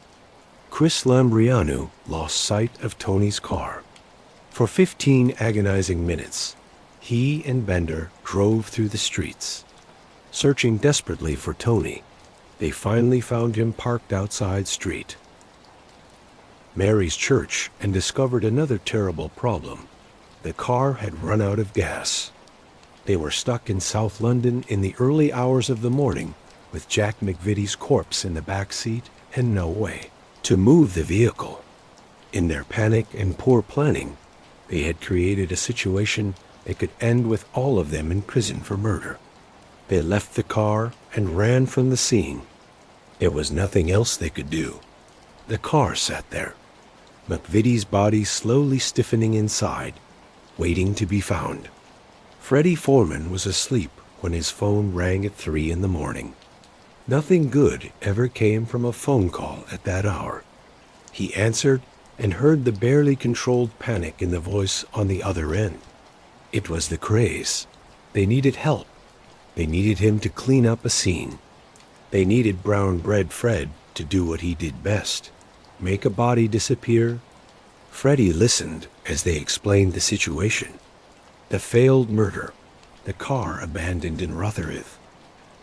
Chris Lambrianou lost sight of Tony's car. For 15 agonizing minutes, he and Bender drove through the streets. Searching desperately for Tony, they finally found him parked outside street Mary's church and discovered another terrible problem. The car had run out of gas. They were stuck in South London in the early hours of the morning with Jack McVitie's corpse in the back seat and no way to move the vehicle. In their panic and poor planning, they had created a situation that could end with all of them in prison for murder. They left the car and ran from the scene. There was nothing else they could do. The car sat there, McVitie's body slowly stiffening inside, waiting to be found. Freddie Foreman was asleep when his phone rang at 3 in the morning. Nothing good ever came from a phone call at that hour. He answered and heard the barely controlled panic in the voice on the other end. It was the Krays. They needed help. They needed him to clean up a scene. They needed Brown Bread Fred to do what he did best, make a body disappear. Freddie listened as they explained the situation. The failed murder the car abandoned in Rotherhithe.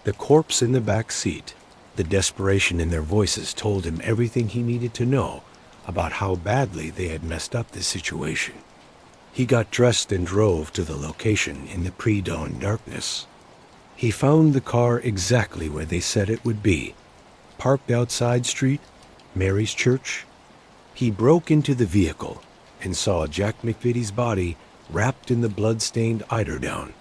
The corpse in the back seat, the desperation in their voices told him everything he needed to know about how badly they had messed up the situation. He got dressed and drove to the location in the pre-dawn darkness. He found the car exactly where they said it would be, parked outside Street, Mary's Church. He broke into the vehicle and saw Jack McVitie's body wrapped in the blood-stained eiderdown.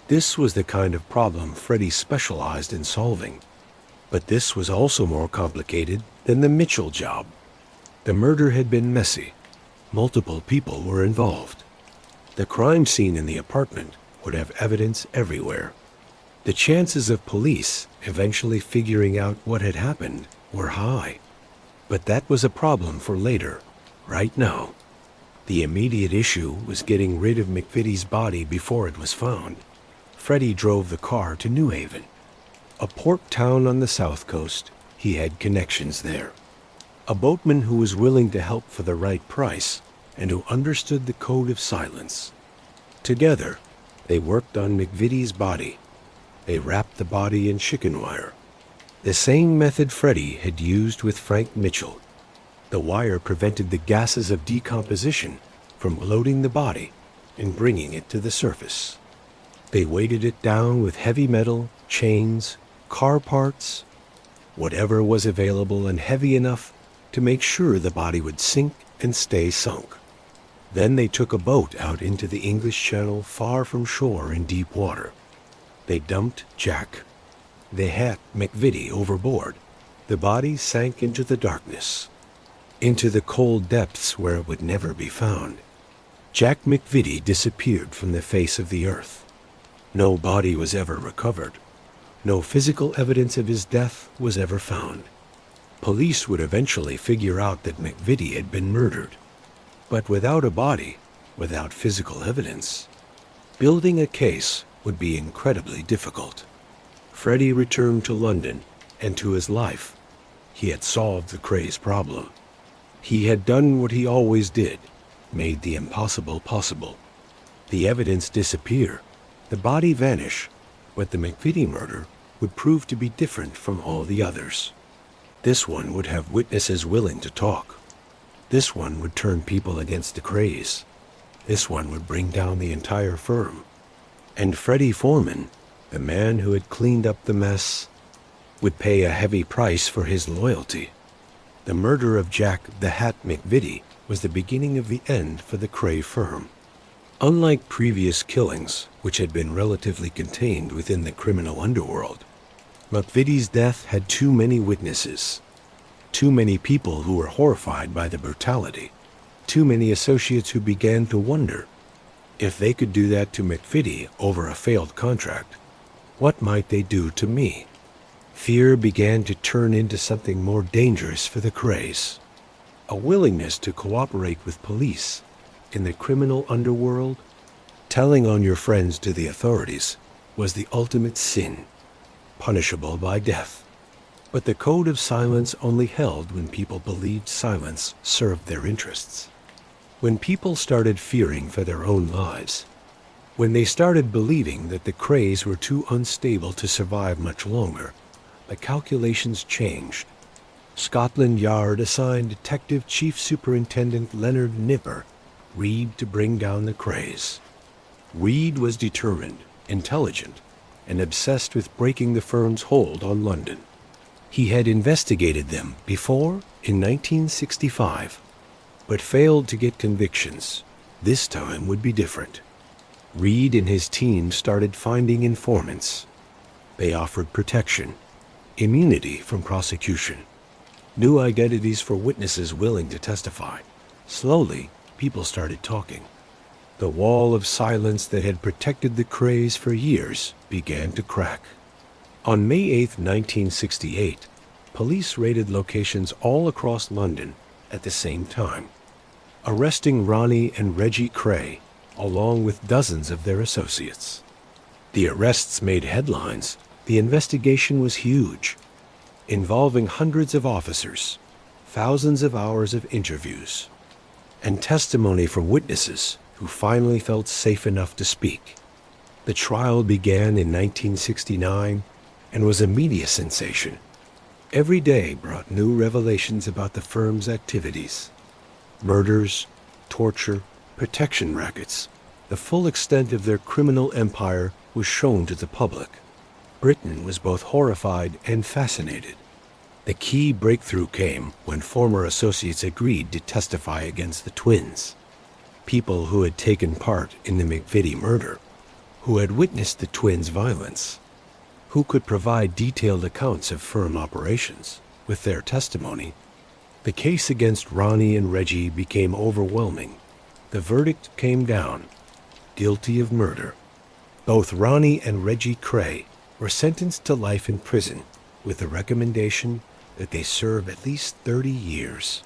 This was the kind of problem Freddie specialized in solving. But this was also more complicated than the Mitchell job. The murder had been messy. Multiple people were involved. The crime scene in the apartment would have evidence everywhere. The chances of police eventually figuring out what had happened were high. But that was a problem for later, right now. The immediate issue was getting rid of McVitie's body before it was found. Freddie drove the car to New Haven, a port town on the south coast. He had connections there. A boatman who was willing to help for the right price and who understood the code of silence. Together, they worked on McVitie's body. They wrapped the body in chicken wire, the same method Freddie had used with Frank Mitchell. The wire prevented the gases of decomposition from loading the body and bringing it to the surface. They weighted it down with heavy metal, chains, car parts, whatever was available and heavy enough to make sure the body would sink and stay sunk. Then they took a boat out into the English Channel far from shore in deep water. They dumped Jack. They had McVitie overboard. The body sank into the darkness, into the cold depths where it would never be found. Jack McVitie disappeared from the face of the earth. No body was ever recovered. No physical evidence of his death was ever found. Police would eventually figure out that McVitie had been murdered. But without a body, without physical evidence, building a case would be incredibly difficult. Freddie returned to London and to his life. He had solved the Kray's problem. He had done what he always did, made the impossible possible. The evidence disappear, the body vanish, but the McVitie murder would prove to be different from all the others. This one would have witnesses willing to talk. This one would turn people against the Krays. This one would bring down the entire firm. And Freddie Foreman, the man who had cleaned up the mess, would pay a heavy price for his loyalty. The murder of Jack the Hat McVitie was the beginning of the end for the Kray firm. Unlike previous killings, which had been relatively contained within the criminal underworld, McVitie's death had too many witnesses, too many people who were horrified by the brutality, too many associates who began to wonder, if they could do that to McVitie over a failed contract, what might they do to me? Fear began to turn into something more dangerous for the Krays. A willingness to cooperate with police in the criminal underworld. Telling on your friends to the authorities was the ultimate sin, punishable by death. But the code of silence only held when people believed silence served their interests. When people started fearing for their own lives, when they started believing that the Krays were too unstable to survive much longer, the calculations changed. Scotland Yard assigned Detective Chief Superintendent Leonard Nipper Reed to bring down the Krays. Reed was determined, intelligent, and obsessed with breaking the firm's hold on London. He had investigated them before in 1965, but failed to get convictions. This time would be different. Reed and his team started finding informants. They offered protection, immunity from prosecution, new identities for witnesses willing to testify. Slowly, people started talking. The wall of silence that had protected the Krays for years began to crack. On May 8, 1968, police raided locations all across London at the same time, arresting Ronnie and Reggie Kray, along with dozens of their associates. The arrests made headlines. The investigation was huge, involving hundreds of officers, thousands of hours of interviews, and testimony from witnesses who finally felt safe enough to speak. The trial began in 1969 and was a media sensation. Every day brought new revelations about the firm's activities. Murders, torture, protection rackets. The full extent of their criminal empire was shown to the public. Britain was both horrified and fascinated. The key breakthrough came when former associates agreed to testify against the twins. People who had taken part in the McVitie murder, who had witnessed the twins' violence, who could provide detailed accounts of firm operations. With their testimony, the case against Ronnie and Reggie became overwhelming. The verdict came down, guilty of murder. Both Ronnie and Reggie Kray were sentenced to life in prison with the recommendation that they serve at least 30 years.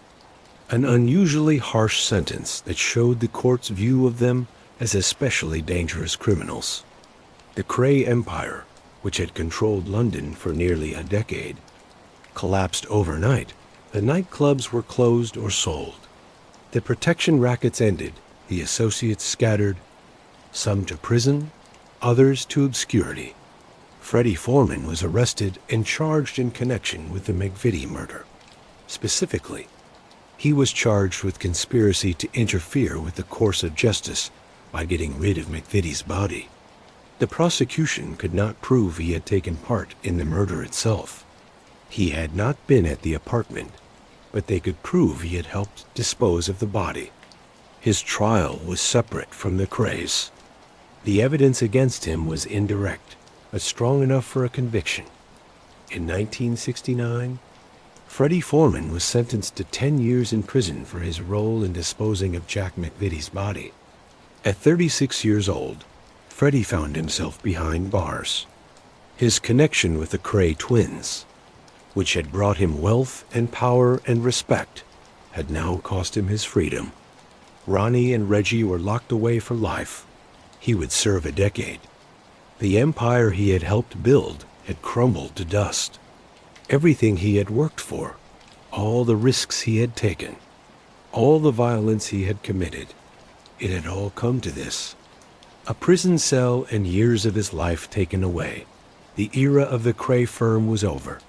An unusually harsh sentence that showed the court's view of them as especially dangerous criminals. The Kray empire, which had controlled London for nearly a decade, collapsed overnight. The nightclubs were closed or sold. The protection rackets ended. The associates scattered, some to prison, others to obscurity. Freddie Foreman was arrested and charged in connection with the McVitie murder. Specifically, he was charged with conspiracy to interfere with the course of justice by getting rid of McVitie's body. The prosecution could not prove he had taken part in the murder itself. He had not been at the apartment, but they could prove he had helped dispose of the body. His trial was separate from the Krays. The evidence against him was indirect, but strong enough for a conviction. In 1969, Freddie Foreman was sentenced to 10 years in prison for his role in disposing of Jack McVitie's body. At 36 years old, Freddie found himself behind bars. His connection with the Kray twins, which had brought him wealth and power and respect, had now cost him his freedom. Ronnie and Reggie were locked away for life. He would serve a decade. The empire he had helped build had crumbled to dust. Everything he had worked for, all the risks he had taken, all the violence he had committed, it had all come to this. A prison cell and years of his life taken away. The era of the Kray firm was over.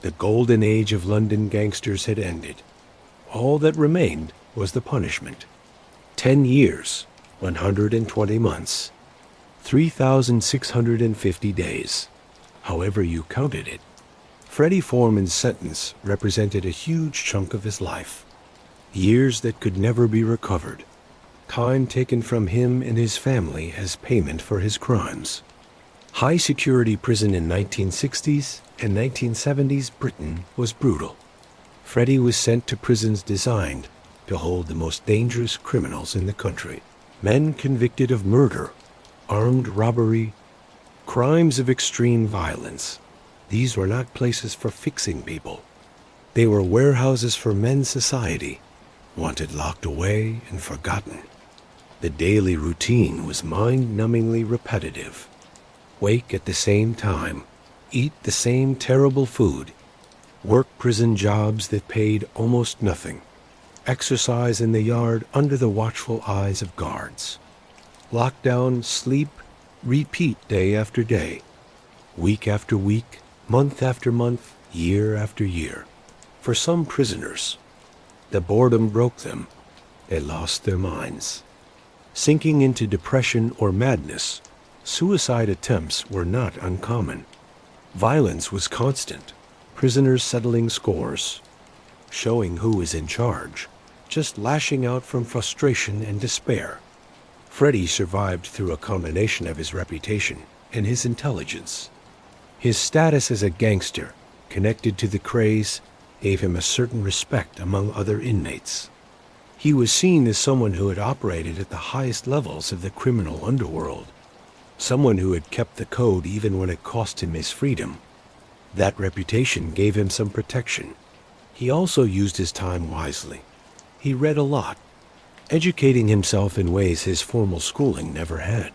The golden age of London gangsters had ended. All that remained was the punishment. 10 years, 120 months, 3,650 days, however you counted it. Freddie Foreman's sentence represented a huge chunk of his life. Years that could never be recovered. Time taken from him and his family as payment for his crimes. High security prison in 1960s and 1970s Britain was brutal. Freddie was sent to prisons designed to hold the most dangerous criminals in the country. Men convicted of murder, armed robbery, crimes of extreme violence. These were not places for fixing people. They were warehouses for men's society, wanted locked away and forgotten. The daily routine was mind-numbingly repetitive. Wake at the same time, eat the same terrible food, work prison jobs that paid almost nothing, exercise in the yard under the watchful eyes of guards. Lockdown, sleep, repeat day after day, week after week, month after month, year after year. For some prisoners, the boredom broke them. They lost their minds. Sinking into depression or madness, suicide attempts were not uncommon. Violence was constant, prisoners settling scores, showing who is in charge, just lashing out from frustration and despair. Freddie survived through a combination of his reputation and his intelligence. His status as a gangster, connected to the Krays, gave him a certain respect among other inmates. He was seen as someone who had operated at the highest levels of the criminal underworld, someone who had kept the code even when it cost him his freedom. That reputation gave him some protection. He also used his time wisely. He read a lot, educating himself in ways his formal schooling never had.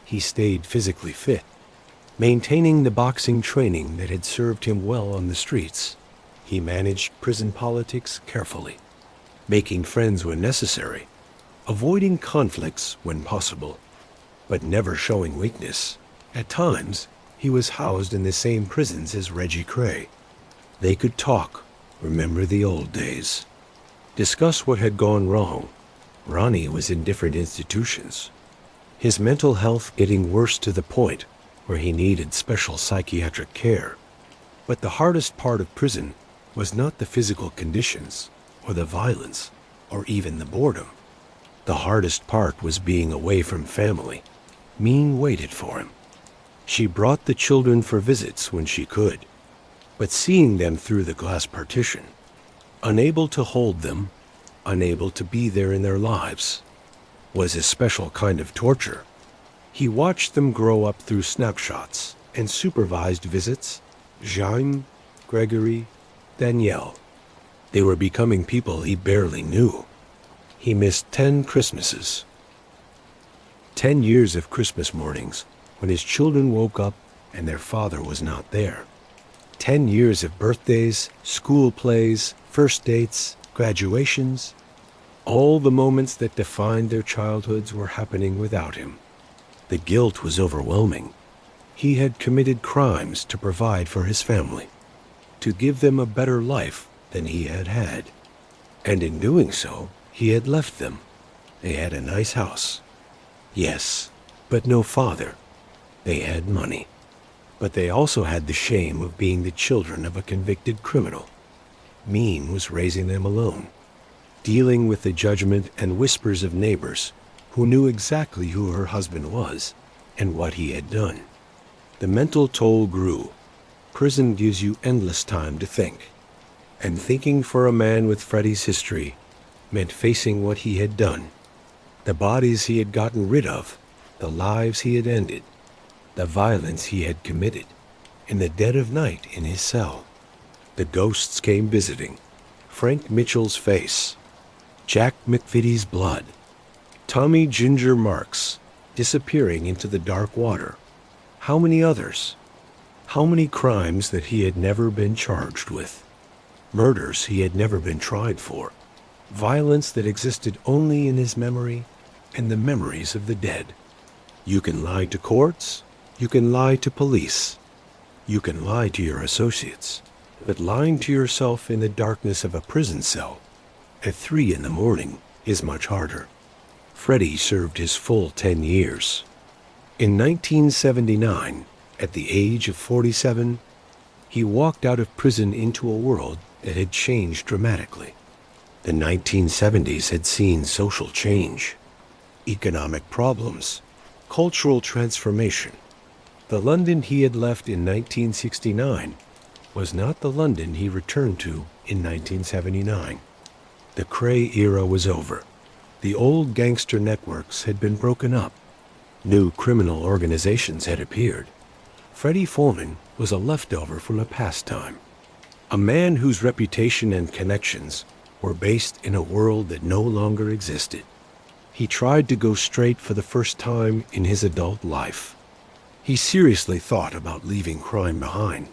He stayed physically fit, maintaining the boxing training that had served him well on the streets. He managed prison politics carefully, making friends when necessary, avoiding conflicts when possible. but never showing weakness. At times, he was housed in the same prisons as Reggie Kray. They could talk, remember the old days, discuss what had gone wrong. Ronnie was in different institutions, his mental health getting worse to the point where he needed special psychiatric care. But the hardest part of prison was not the physical conditions, or the violence, or even the boredom. The hardest part was being away from family. Meen waited for him. She brought the children for visits when she could, but seeing them through the glass partition, unable to hold them, unable to be there in their lives, was a special kind of torture. He watched them grow up through snapshots and supervised visits. Jaime, Gregory, Danielle. They were becoming people he barely knew. He missed 10 Christmases. 10 years of Christmas mornings when his children woke up and their father was not there. 10 years of birthdays, school plays, first dates, graduations. All the moments that defined their childhoods were happening without him. The guilt was overwhelming. He had committed crimes to provide for his family, to give them a better life than he had had. And in doing so, he had left them. They had a nice house. Yes, but no father. They had money. But they also had the shame of being the children of a convicted criminal. Meen was raising them alone, dealing with the judgment and whispers of neighbors who knew exactly who her husband was and what he had done. The mental toll grew. Prison gives you endless time to think. And thinking for a man with Freddie's history meant facing what he had done, the bodies he had gotten rid of, the lives he had ended, the violence he had committed, in the dead of night in his cell. The ghosts came visiting. Frank Mitchell's face, Jack McVitie's blood, Tommy Ginger Marks disappearing into the dark water. How many others? How many crimes that he had never been charged with? Murders he had never been tried for. Violence that existed only in his memory and the memories of the dead. You can lie to courts. You can lie to police. You can lie to your associates. But lying to yourself in the darkness of a prison cell at 3 a.m. is much harder. Freddie served his full 10 years. In 1979, at the age of 47, he walked out of prison into a world that had changed dramatically. The 1970s had seen social change, economic problems, cultural transformation. The London he had left in 1969 was not the London he returned to in 1979. The Kray era was over. The old gangster networks had been broken up. New criminal organizations had appeared. Freddie Foreman was a leftover from a past time, a man whose reputation and connections were based in a world that no longer existed. He tried to go straight for the first time in his adult life. He seriously thought about leaving crime behind.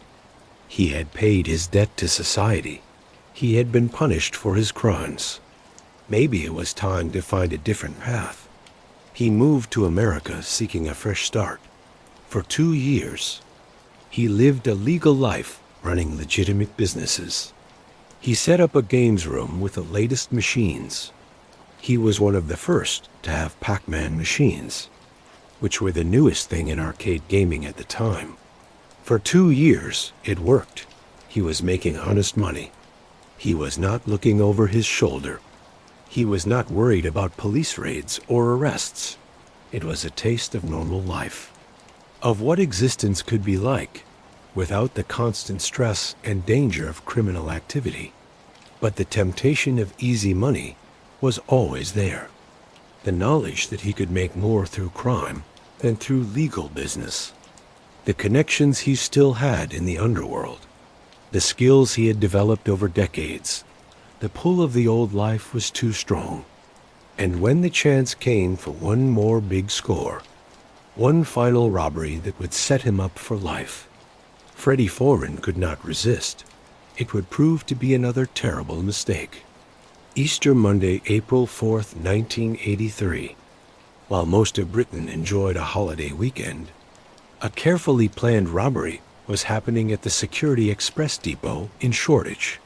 He had paid his debt to society. He had been punished for his crimes. Maybe it was time to find a different path. He moved to America seeking a fresh start. For 2 years, he lived a legal life running legitimate businesses. He set up a games room with the latest machines. He was one of the first to have Pac-Man machines, which were the newest thing in arcade gaming at the time. For 2 years, it worked. He was making honest money. He was not looking over his shoulder. He was not worried about police raids or arrests. It was a taste of normal life, of what existence could be like without the constant stress and danger of criminal activity. But the temptation of easy money was always there. The knowledge that he could make more through crime than through legal business. The connections he still had in the underworld. The skills he had developed over decades. The pull of the old life was too strong. And when the chance came for one more big score, one final robbery that would set him up for life, Freddie Foreman could not resist. It would prove to be another terrible mistake. Easter Monday, April 4th, 1983. While most of Britain enjoyed a holiday weekend, a carefully planned robbery was happening at the Security Express Depot in Shoreditch,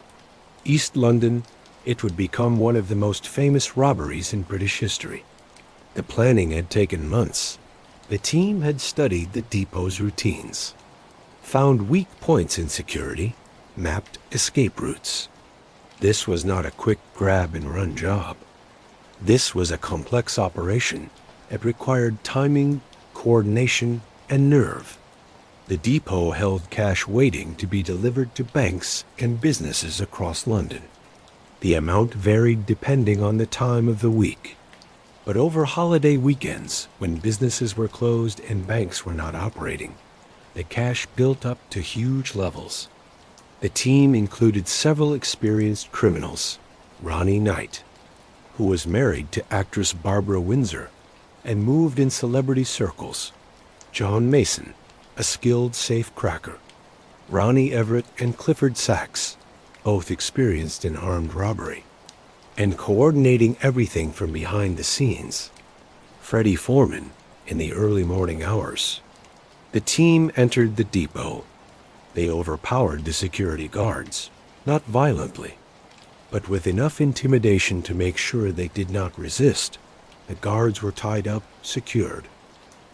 East London. It would become one of the most famous robberies in British history. The planning had taken months. The team had studied the depot's routines, found weak points in security, mapped escape routes. This was not a quick grab-and-run job. This was a complex operation that required timing, coordination, and nerve. The depot held cash waiting to be delivered to banks and businesses across London. The amount varied depending on the time of the week. But over holiday weekends, when businesses were closed and banks were not operating, the cash built up to huge levels. The team included several experienced criminals: Ronnie Knight, who was married to actress Barbara Windsor and moved in celebrity circles; John Mason, a skilled safe cracker; Ronnie Everett and Clifford Sachs, both experienced in armed robbery; and coordinating everything from behind the scenes, Freddie Foreman, in the early morning hours. The team entered the depot. They overpowered the security guards, not violently, but with enough intimidation to make sure they did not resist. The guards were tied up, secured,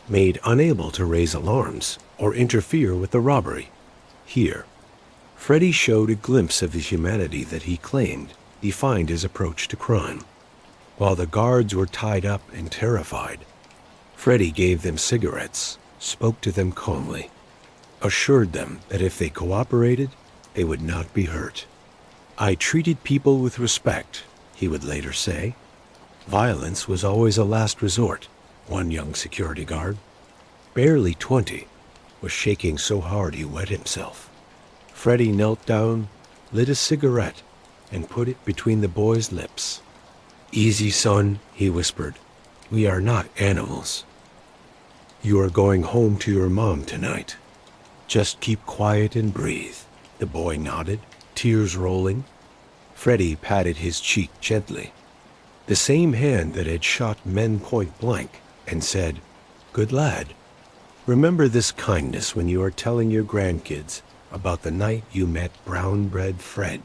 made unable to raise alarms or interfere with the robbery. Here, Freddie showed a glimpse of the humanity that he claimed defined his approach to crime. While the guards were tied up and terrified, Freddie gave them cigarettes, spoke to them calmly, assured them that if they cooperated, they would not be hurt. "I treated people with respect," he would later say. Violence was always a last resort, one young security guard, barely 20, was shaking so hard he wet himself. Freddie knelt down, lit a cigarette, and put it between the boy's lips. "Easy, son," he whispered. "We are not animals. You are going home to your mom tonight. Just keep quiet and breathe." The boy nodded, tears rolling. Freddie patted his cheek gently, the same hand that had shot men point blank, and said, "Good lad. Remember this kindness when you are telling your grandkids about the night you met brown-bread Fred."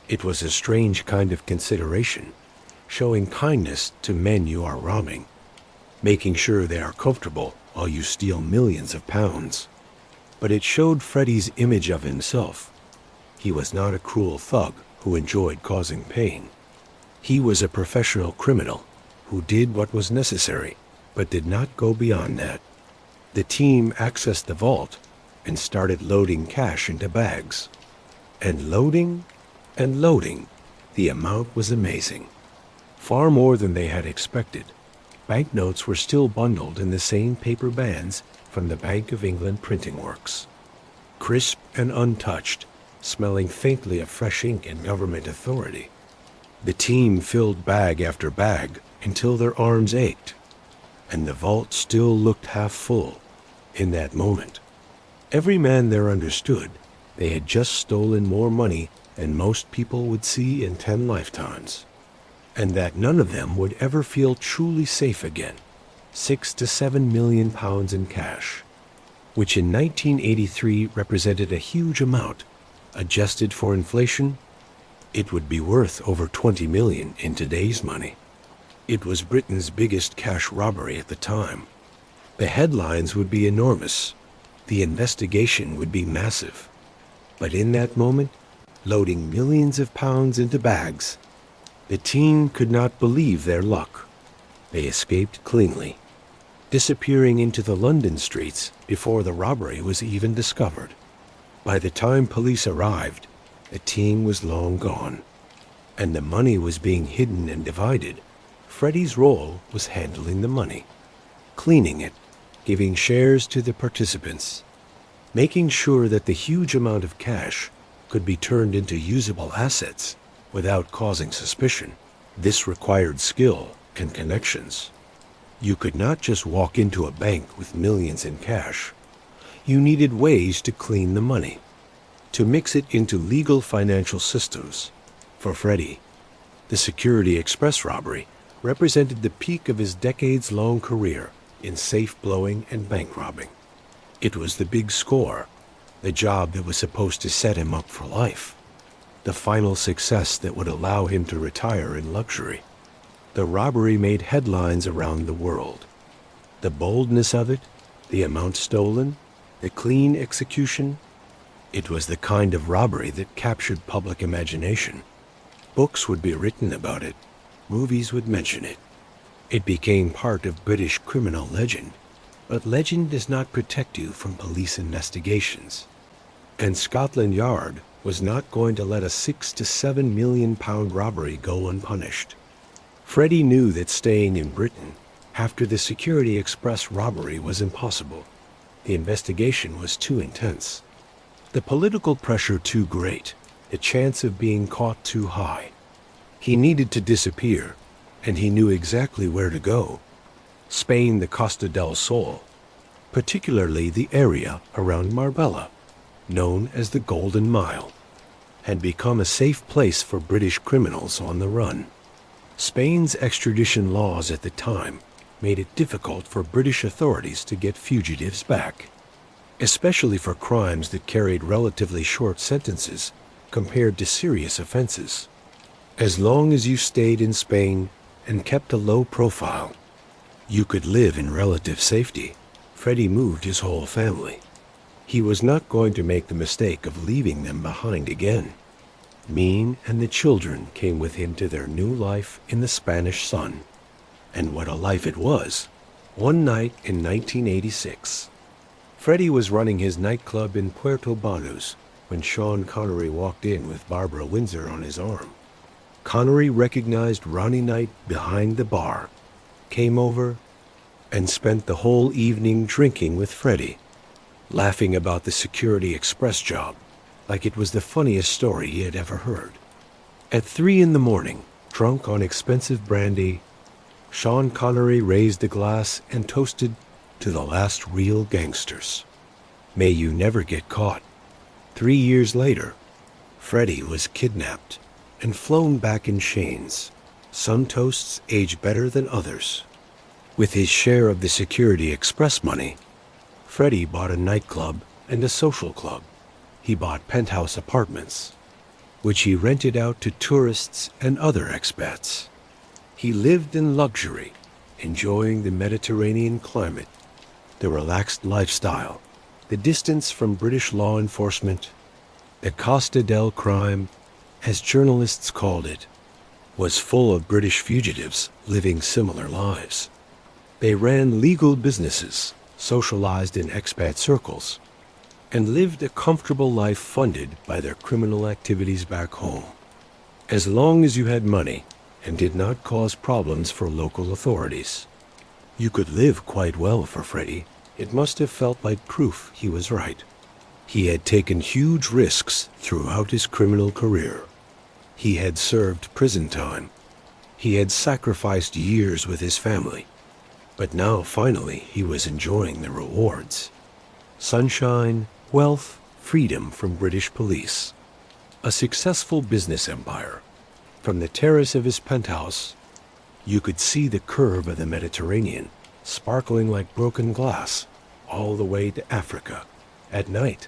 It was a strange kind of consideration, showing kindness to men you are robbing, making sure they are comfortable while you steal millions of pounds. But it showed Freddie's image of himself. He was not a cruel thug who enjoyed causing pain. He was a professional criminal who did what was necessary, but did not go beyond that. The team accessed the vault and started loading cash into bags. And loading and loading. The amount was amazing. Far more than they had expected. Banknotes were still bundled in the same paper bands from the Bank of England printing works, crisp and untouched, smelling faintly of fresh ink and government authority. The team filled bag after bag until their arms ached, and the vault still looked half full. In that moment, every man there understood they had just stolen more money than most people would see in 10 lifetimes, and that none of them would ever feel truly safe again. 6 to 7 million pounds in cash, which in 1983 represented a huge amount. Adjusted for inflation, it would be worth over 20 million in today's money. It was Britain's biggest cash robbery at the time. The headlines would be enormous. The investigation would be massive. But in that moment, loading millions of pounds into bags, the team could not believe their luck. They escaped cleanly, disappearing into the London streets before the robbery was even discovered. By the time police arrived, the team was long gone, and the money was being hidden and divided. Freddie's role was handling the money, cleaning it, giving shares to the participants, making sure that the huge amount of cash could be turned into usable assets without causing suspicion. This required skill and connections. You could not just walk into a bank with millions in cash. You needed ways to clean the money, to mix it into legal financial systems. For Freddie, the Security Express robbery represented the peak of his decades-long career in safe-blowing and bank robbing. It was the big score, the job that was supposed to set him up for life, the final success that would allow him to retire in luxury. The robbery made headlines around the world. The boldness of it, the amount stolen, the clean execution. It was the kind of robbery that captured public imagination. Books would be written about it. Movies would mention it. It became part of British criminal legend. But legend does not protect you from police investigations. And Scotland Yard was not going to let a £6 to £7 million robbery go unpunished. Freddie knew that staying in Britain after the Security Express robbery was impossible. The investigation was too intense. The political pressure too great. The chance of being caught too high. He needed to disappear, and he knew exactly where to go. Spain, the Costa del Sol, particularly the area around Marbella, known as the Golden Mile, had become a safe place for British criminals on the run. Spain's extradition laws at the time made it difficult for British authorities to get fugitives back, especially for crimes that carried relatively short sentences compared to serious offenses. As long as you stayed in Spain and kept a low profile, you could live in relative safety. Freddie moved his whole family. He was not going to make the mistake of leaving them behind again. Mean and the children came with him to their new life in the Spanish sun. And what a life it was. One night in 1986, Freddie was running his nightclub in Puerto Banús when Sean Connery walked in with Barbara Windsor on his arm. Connery recognized Ronnie Knight behind the bar, came over, and spent the whole evening drinking with Freddie, laughing about the Security Express job like it was the funniest story he had ever heard. At 3 a.m, drunk on expensive brandy, Sean Connery raised a glass and toasted to the last real gangsters. May you never get caught. 3 years later, Freddie was kidnapped and flown back in chains. Some toasts age better than others. With his share of the Security Express money, Freddie bought a nightclub and a social club. He bought penthouse apartments, which he rented out to tourists and other expats. He lived in luxury, enjoying the Mediterranean climate, the relaxed lifestyle, the distance from British law enforcement. The Costa del Crime, as journalists called it, was full of British fugitives living similar lives. They ran legal businesses, socialized in expat circles, and lived a comfortable life funded by their criminal activities back home. As long as you had money and did not cause problems for local authorities, you could live quite well for Freddie. It must have felt like proof he was right. He had taken huge risks throughout his criminal career. He had served prison time. He had sacrificed years with his family. But now, finally, he was enjoying the rewards. Sunshine, wealth, freedom from British police. A successful business empire. From the terrace of his penthouse, you could see the curve of the Mediterranean, sparkling like broken glass, all the way to Africa. At night,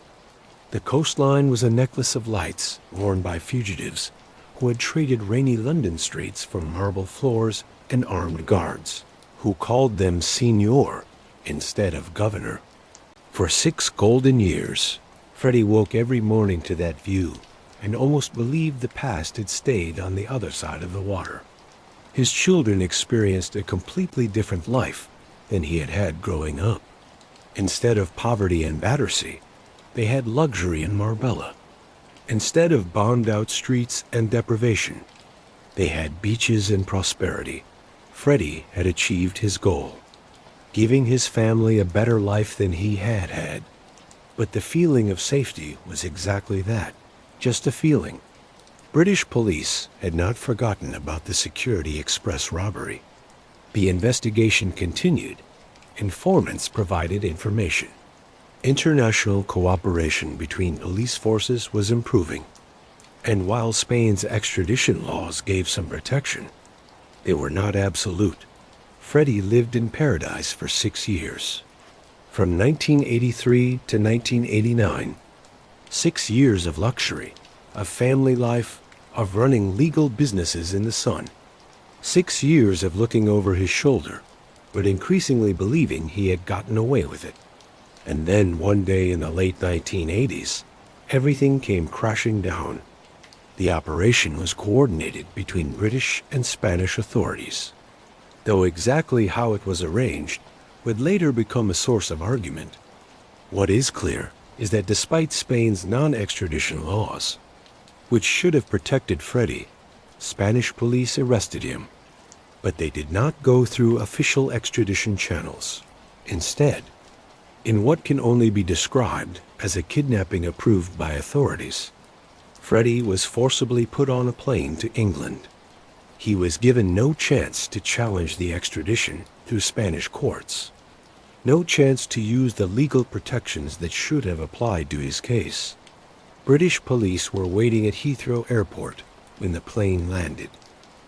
the coastline was a necklace of lights worn by fugitives who had traded rainy London streets for marble floors and armed guards, who called them Signor instead of Governor. For 6 golden years, Freddie woke every morning to that view and almost believed the past had stayed on the other side of the water. His children experienced a completely different life than he had had growing up. Instead of poverty and Battersea, they had luxury in Marbella. Instead of bombed-out streets and deprivation, they had beaches and prosperity. Freddie had achieved his goal, giving his family a better life than he had had. But the feeling of safety was exactly that, just a feeling. British police had not forgotten about the Security Express robbery. The investigation continued. Informants provided information. International cooperation between police forces was improving. And while Spain's extradition laws gave some protection, They were not absolute. Freddie lived in paradise for 6 years. From 1983 to 1989, 6 years of luxury, of family life, of running legal businesses in the sun. 6 years of looking over his shoulder, but increasingly believing he had gotten away with it. And then one day in the late 1980s, everything came crashing down. The operation was coordinated between British and Spanish authorities, though exactly how it was arranged would later become a source of argument. What is clear is that despite Spain's non-extradition laws, which should have protected Freddie, Spanish police arrested him. But they did not go through official extradition channels. Instead, in what can only be described as a kidnapping approved by authorities, Freddie was forcibly put on a plane to England. He was given no chance to challenge the extradition through Spanish courts, no chance to use the legal protections that should have applied to his case. British police were waiting at Heathrow Airport when the plane landed.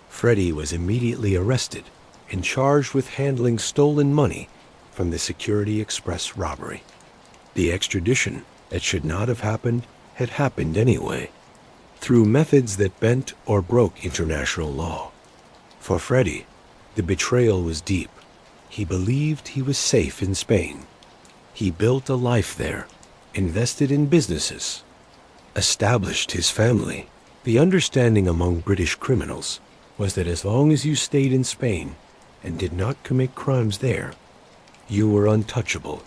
Freddie was immediately arrested and charged with handling stolen money from the Security Express robbery. The extradition that should not have happened had happened anyway, through methods that bent or broke international law. For Freddie, the betrayal was deep. He believed he was safe in Spain. He built a life there, invested in businesses, established his family. The understanding among British criminals was that as long as you stayed in Spain and did not commit crimes there, you were untouchable.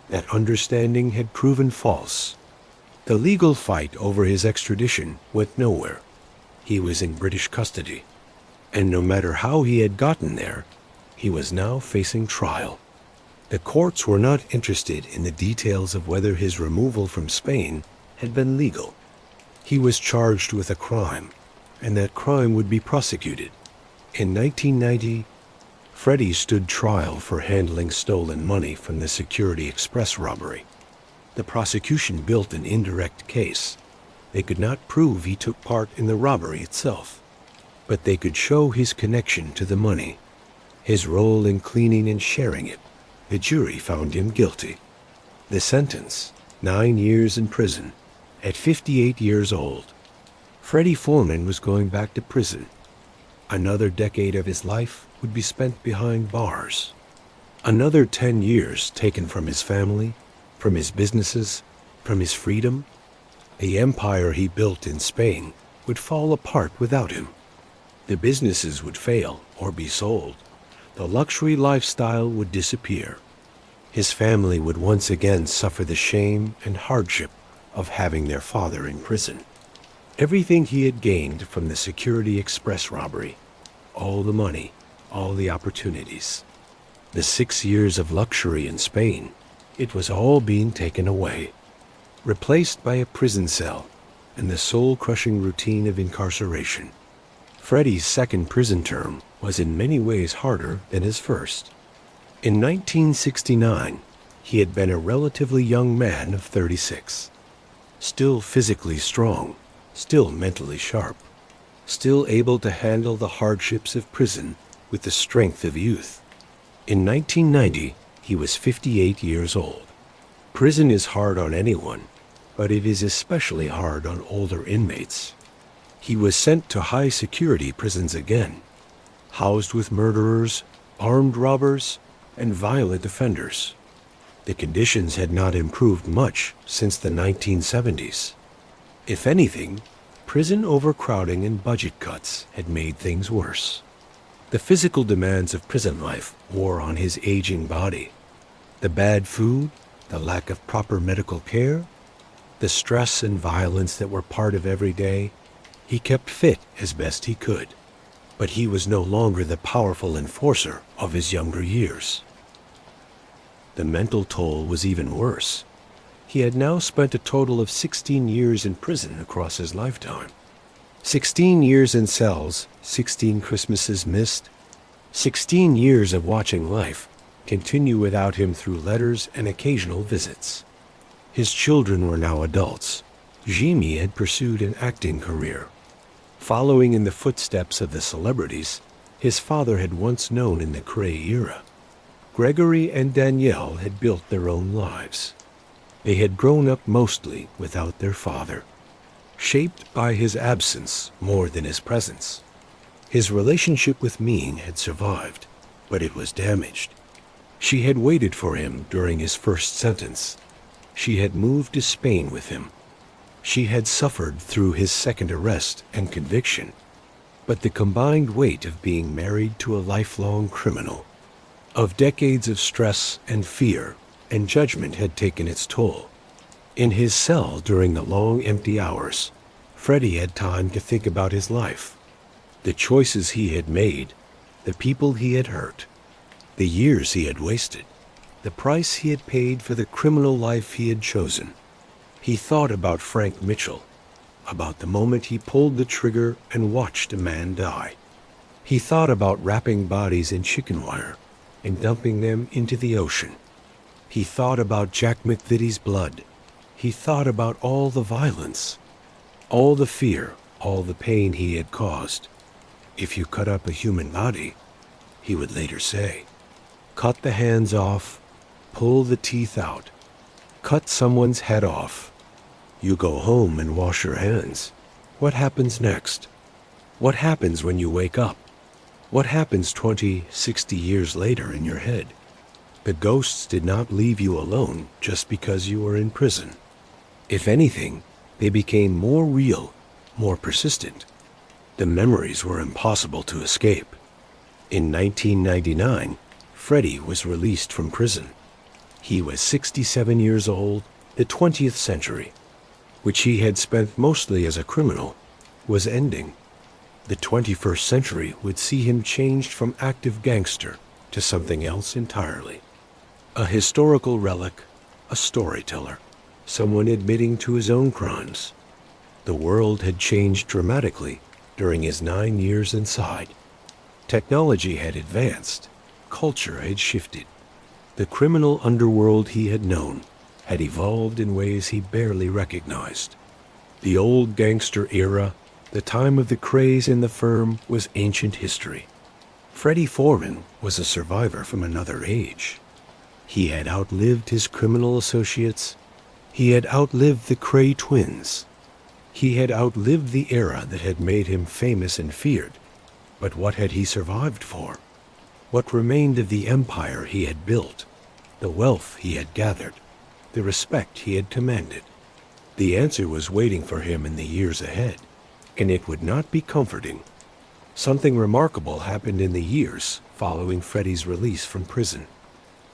That understanding had proven false. The legal fight over his extradition went nowhere. He was in British custody, and no matter how he had gotten there, he was now facing trial. The courts were not interested in the details of whether his removal from Spain had been legal. He was charged with a crime, and that crime would be prosecuted. In 1990, Freddie stood trial for handling stolen money from the Security Express robbery. The prosecution built an indirect case. They could not prove he took part in the robbery itself, but they could show his connection to the money, his role in cleaning and sharing it. The jury found him guilty. The sentence, 9 years in prison, at 58 years old. Freddie Foreman was going back to prison. Another decade of his life would be spent behind bars. Another 10 years taken from his family, from his businesses, from his freedom. The empire he built in Spain would fall apart without him. The businesses would fail or be sold. The luxury lifestyle would disappear. His family would once again suffer the shame and hardship of having their father in prison. Everything he had gained from the Security Express robbery, all the money, all the opportunities, the 6 years of luxury in Spain, it was all being taken away, replaced by a prison cell and the soul-crushing routine of incarceration. Freddie's second prison term was in many ways harder than his first. In 1969, he had been a relatively young man of 36, still physically strong, still mentally sharp, still able to handle the hardships of prison with the strength of youth. In 1990, he was 58 years old. Prison is hard on anyone, but it is especially hard on older inmates. He was sent to high-security prisons again, housed with murderers, armed robbers, and violent offenders. The conditions had not improved much since the 1970s. If anything, prison overcrowding and budget cuts had made things worse. The physical demands of prison life wore on his aging body. The bad food, the lack of proper medical care, the stress and violence that were part of every day. He kept fit as best he could, but he was no longer the powerful enforcer of his younger years. The mental toll was even worse. He had now spent a total of 16 years in prison across his lifetime. 16 years in cells, 16 Christmases missed, 16 years of watching life continue without him through letters and occasional visits. His children were now adults. Jimmy had pursued an acting career. Following in the footsteps of the celebrities, his father had once known in the Kray era. Gregory and Danielle had built their own lives. They had grown up mostly without their father, shaped by his absence more than his presence. His relationship with Ming had survived, but it was damaged. She had waited for him during his first sentence. She had moved to Spain with him. She had suffered through his second arrest and conviction. But the combined weight of being married to a lifelong criminal, of decades of stress and fear and judgment had taken its toll. In his cell during the long empty hours, Freddie had time to think about his life, the choices he had made, the people he had hurt, the years he had wasted, the price he had paid for the criminal life he had chosen. He thought about Frank Mitchell, about the moment he pulled the trigger and watched a man die. He thought about wrapping bodies in chicken wire and dumping them into the ocean. He thought about Jack McVitie's blood. He thought about all the violence, all the fear, all the pain he had caused. If you cut up a human body, he would later say, cut the hands off, pull the teeth out, cut someone's head off. You go home and wash your hands. What happens next? What happens when you wake up? What happens 20, 60 years later in your head? The ghosts did not leave you alone just because you were in prison. If anything, they became more real, more persistent. The memories were impossible to escape. In 1999, Freddie was released from prison. He was 67 years old. The 20th century, which he had spent mostly as a criminal, was ending. The 21st century would see him changed from active gangster to something else entirely. A historical relic, a storyteller, someone admitting to his own crimes. The world had changed dramatically during his 9 years inside. Technology had advanced, culture had shifted. The criminal underworld he had known had evolved in ways he barely recognized. The old gangster era, the time of the Krays in the firm, was ancient history. Freddie Foreman was a survivor from another age. He had outlived his criminal associates. He had outlived the Kray twins. He had outlived the era that had made him famous and feared. But what had he survived for? What remained of the empire he had built, the wealth he had gathered, the respect he had commanded? The answer was waiting for him in the years ahead, and it would not be comforting. Something remarkable happened in the years following Freddie's release from prison.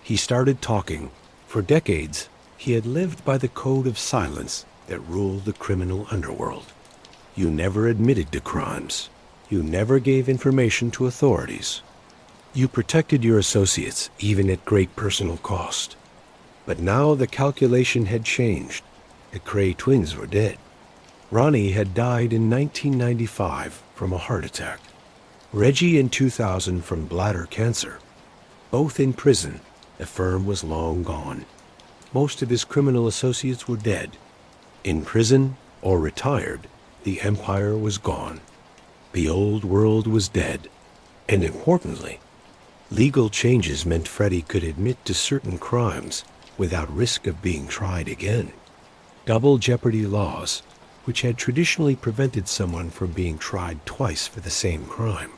He started talking. For decades, he had lived by the code of silence that ruled the criminal underworld. You never admitted to crimes. You never gave information to authorities. You protected your associates, even at great personal cost. But now the calculation had changed. The Kray twins were dead. Ronnie had died in 1995 from a heart attack. Reggie in 2000 from bladder cancer. Both in prison, the firm was long gone. Most of his criminal associates were dead. In prison or retired, the empire was gone. The old world was dead. And importantly, legal changes meant Freddie could admit to certain crimes without risk of being tried again. Double jeopardy laws, which had traditionally prevented someone from being tried twice for the same crime,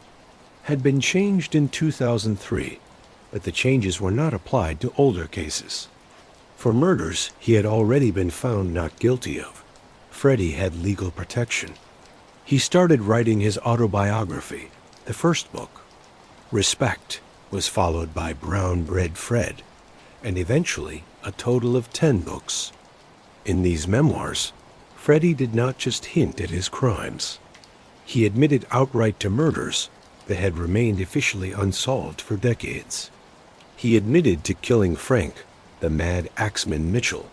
had been changed in 2003, but the changes were not applied to older cases. For murders he had already been found not guilty of, Freddie had legal protection. He started writing his autobiography, the first book. Respect was followed by Brown Bread Fred, and eventually a total of 10 books. In these memoirs, Freddie did not just hint at his crimes. He admitted outright to murders that had remained officially unsolved for decades. He admitted to killing Frank, the mad axeman Mitchell.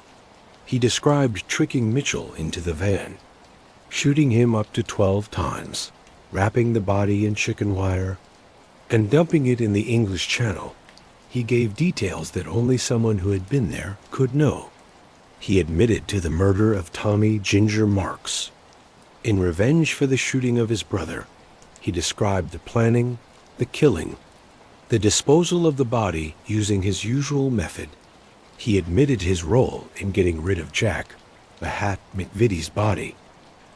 He described tricking Mitchell into the van, shooting him up to 12 times, wrapping the body in chicken wire, and dumping it in the English Channel. He gave details that only someone who had been there could know. He admitted to the murder of Tommy Ginger Marks. In revenge for the shooting of his brother, he described the planning, the killing, the disposal of the body using his usual method. He admitted his role in getting rid of Jack, the Hat McVitie's body,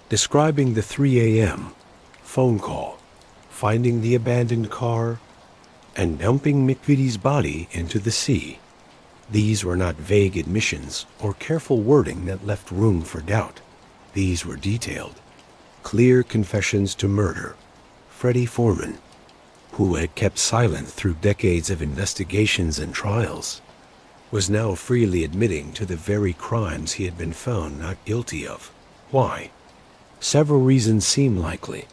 describing the 3 a.m. phone call, finding the abandoned car, and dumping McVitie's body into the sea. These were not vague admissions or careful wording that left room for doubt. These were detailed, clear confessions to murder. Freddie Foreman, who had kept silent through decades of investigations and trials, was now freely admitting to the very crimes he had been found not guilty of. Why? Several reasons seem likely.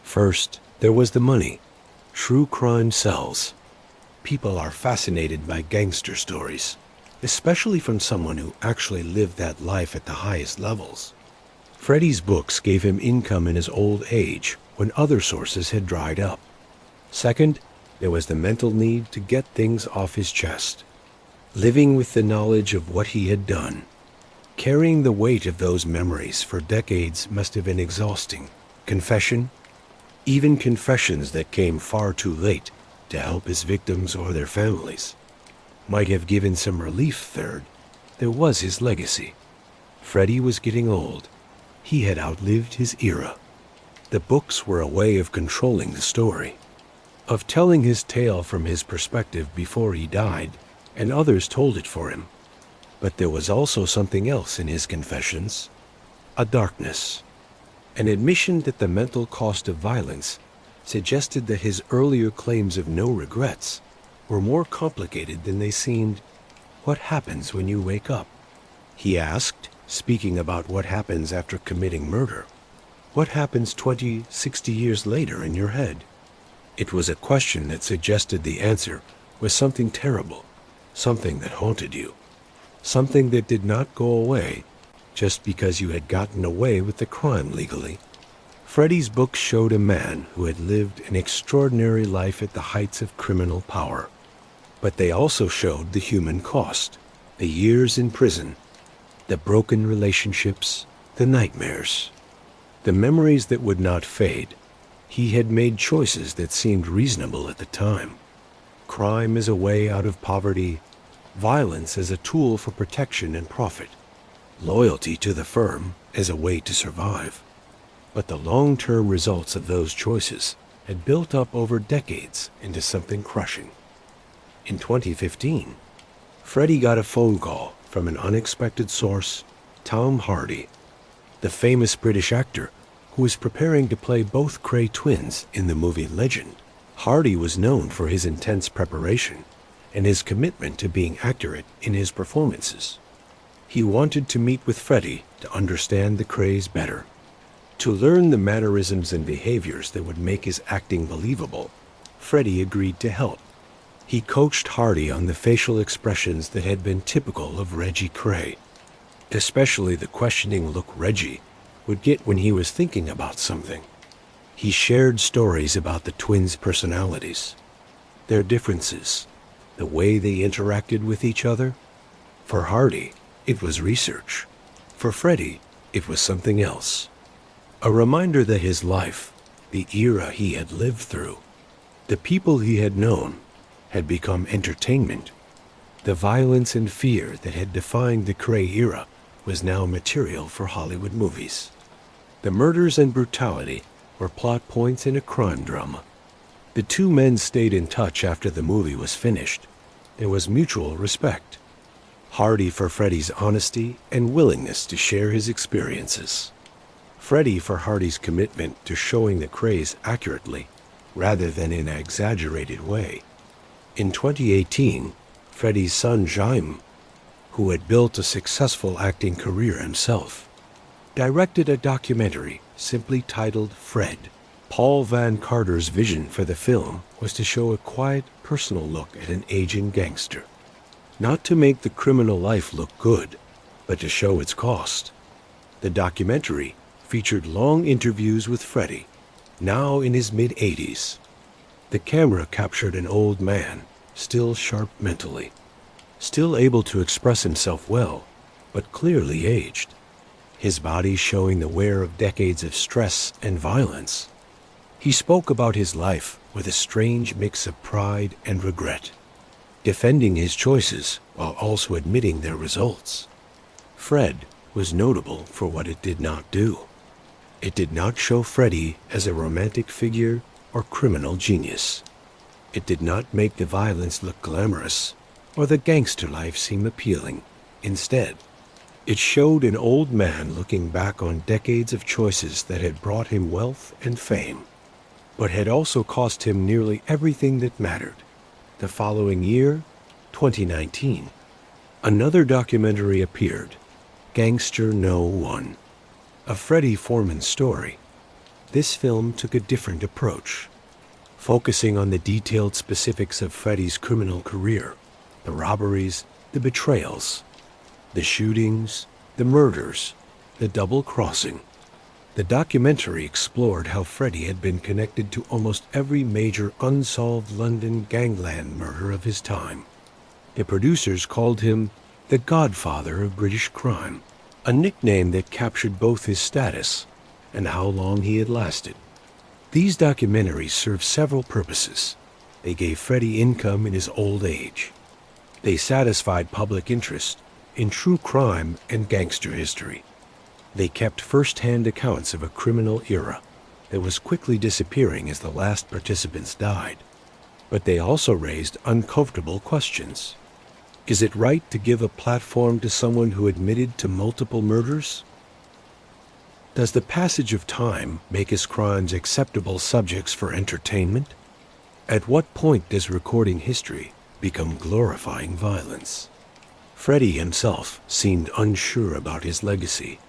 First, there was the money. True crime sells. People are fascinated by gangster stories, especially from someone who actually lived that life at the highest levels. Freddie's books gave him income in his old age when other sources had dried up. Second, there was the mental need to get things off his chest. Living with the knowledge of what he had done, carrying the weight of those memories for decades must have been exhausting. Confession, even confessions that came far too late to help his victims or their families, might have given some relief. Third, there was his legacy. Freddie was getting old. He had outlived his era. The books were a way of controlling the story, of telling his tale from his perspective before he died, and others told it for him. But there was also something else in his confessions, a darkness, an admission that the mental cost of violence suggested that his earlier claims of no regrets were more complicated than they seemed. What happens when you wake up? He asked, speaking about what happens after committing murder. What happens 20, 60 years later in your head? It was a question that suggested the answer was something terrible, something that haunted you, something that did not go away just because you had gotten away with the crime legally. Freddie's books showed a man who had lived an extraordinary life at the heights of criminal power, but they also showed the human cost, the years in prison, the broken relationships, the nightmares, the memories that would not fade. He had made choices that seemed reasonable at the time. Crime as a way out of poverty, violence as a tool for protection and profit, loyalty to the firm as a way to survive. But the long-term results of those choices had built up over decades into something crushing. In 2015, Freddie got a phone call from an unexpected source, Tom Hardy, the famous British actor who was preparing to play both Kray twins in the movie Legend. Hardy was known for his intense preparation and his commitment to being accurate in his performances. He wanted to meet with Freddie to understand the Krays better, to learn the mannerisms and behaviors that would make his acting believable. Freddie agreed to help. He coached Hardy on the facial expressions that had been typical of Reggie Kray, especially the questioning look Reggie would get when he was thinking about something. He shared stories about the twins' personalities, their differences, the way they interacted with each other. For Hardy, it was research. For Freddie, it was something else. A reminder that his life, the era he had lived through, the people he had known, had become entertainment. The violence and fear that had defined the Kray era was now material for Hollywood movies. The murders and brutality were plot points in a crime drama. The two men stayed in touch after the movie was finished. There was mutual respect. Hardy for Freddie's honesty and willingness to share his experiences. Freddie for Hardy's commitment to showing the Krays accurately, rather than in an exaggerated way. In 2018, Freddie's son Jaime, who had built a successful acting career himself, directed a documentary simply titled Fred. Paul Van Carter's vision for the film was to show a quiet, personal look at an aging gangster. Not to make the criminal life look good, but to show its cost. The documentary featured long interviews with Freddie, now in his mid-80s. The camera captured an old man, still sharp mentally, still able to express himself well, but clearly aged. His body showing the wear of decades of stress and violence. He spoke about his life with a strange mix of pride and regret, defending his choices while also admitting their results. Fred was notable for what it did not do. It did not show Freddie as a romantic figure or criminal genius. It did not make the violence look glamorous or the gangster life seem appealing. Instead, it showed an old man looking back on decades of choices that had brought him wealth and fame, but had also cost him nearly everything that mattered. The following year, 2019, another documentary appeared, Gangster No. 1, a Freddie Foreman story. This film took a different approach, focusing on the detailed specifics of Freddie's criminal career, the robberies, the betrayals, the shootings, the murders, the double-crossing. The documentary explored how Freddie had been connected to almost every major unsolved London gangland murder of his time. The producers called him the Godfather of British crime, a nickname that captured both his status and how long he had lasted. These documentaries served several purposes. They gave Freddie income in his old age. They satisfied public interest in true crime and gangster history. They kept first-hand accounts of a criminal era that was quickly disappearing as the last participants died. But they also raised uncomfortable questions. Is it right to give a platform to someone who admitted to multiple murders? Does the passage of time make his crimes acceptable subjects for entertainment? At what point does recording history become glorifying violence? Freddie himself seemed unsure about his legacy.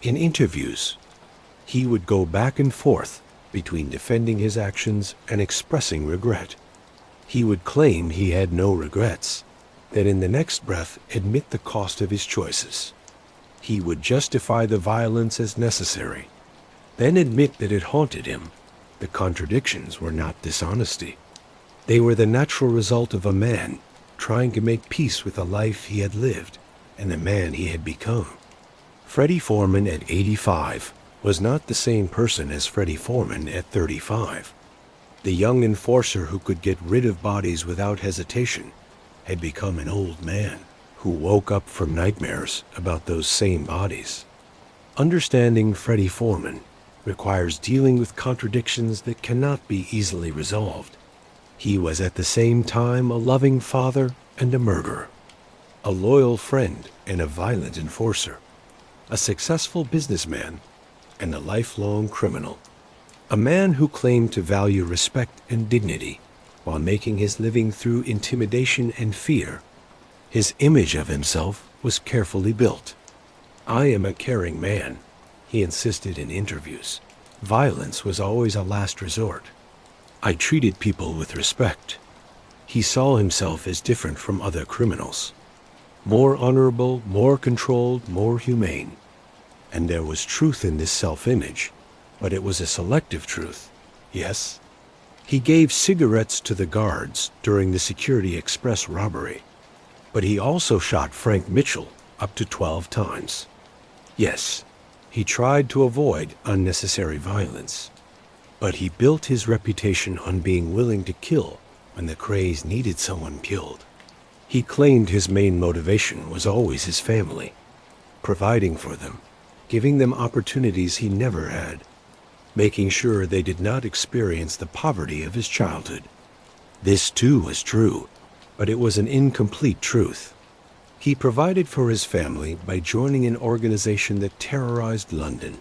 In interviews, he would go back and forth between defending his actions and expressing regret. He would claim he had no regrets, that in the next breath admit the cost of his choices. He would justify the violence as necessary, then admit that it haunted him. The contradictions were not dishonesty. They were the natural result of a man trying to make peace with the life he had lived and the man he had become. Freddie Foreman at 85 was not the same person as Freddie Foreman at 35. The young enforcer who could get rid of bodies without hesitation had become an old man who woke up from nightmares about those same bodies. Understanding Freddie Foreman requires dealing with contradictions that cannot be easily resolved. He was at the same time a loving father and a murderer, a loyal friend and a violent enforcer, a successful businessman and a lifelong criminal, a man who claimed to value respect and dignity while making his living through intimidation and fear. His image of himself was carefully built. "I am a caring man," he insisted in interviews. "Violence was always a last resort. I treated people with respect." He saw himself as different from other criminals, more honorable, more controlled, more humane. And there was truth in this self-image, but it was a selective truth. Yes, he gave cigarettes to the guards during the Security Express robbery, but he also shot Frank Mitchell up to 12 times. Yes, he tried to avoid unnecessary violence, but he built his reputation on being willing to kill when the Krays needed someone killed. He claimed his main motivation was always his family, providing for them, giving them opportunities he never had, making sure they did not experience the poverty of his childhood. This too was true, but it was an incomplete truth. He provided for his family by joining an organization that terrorized London,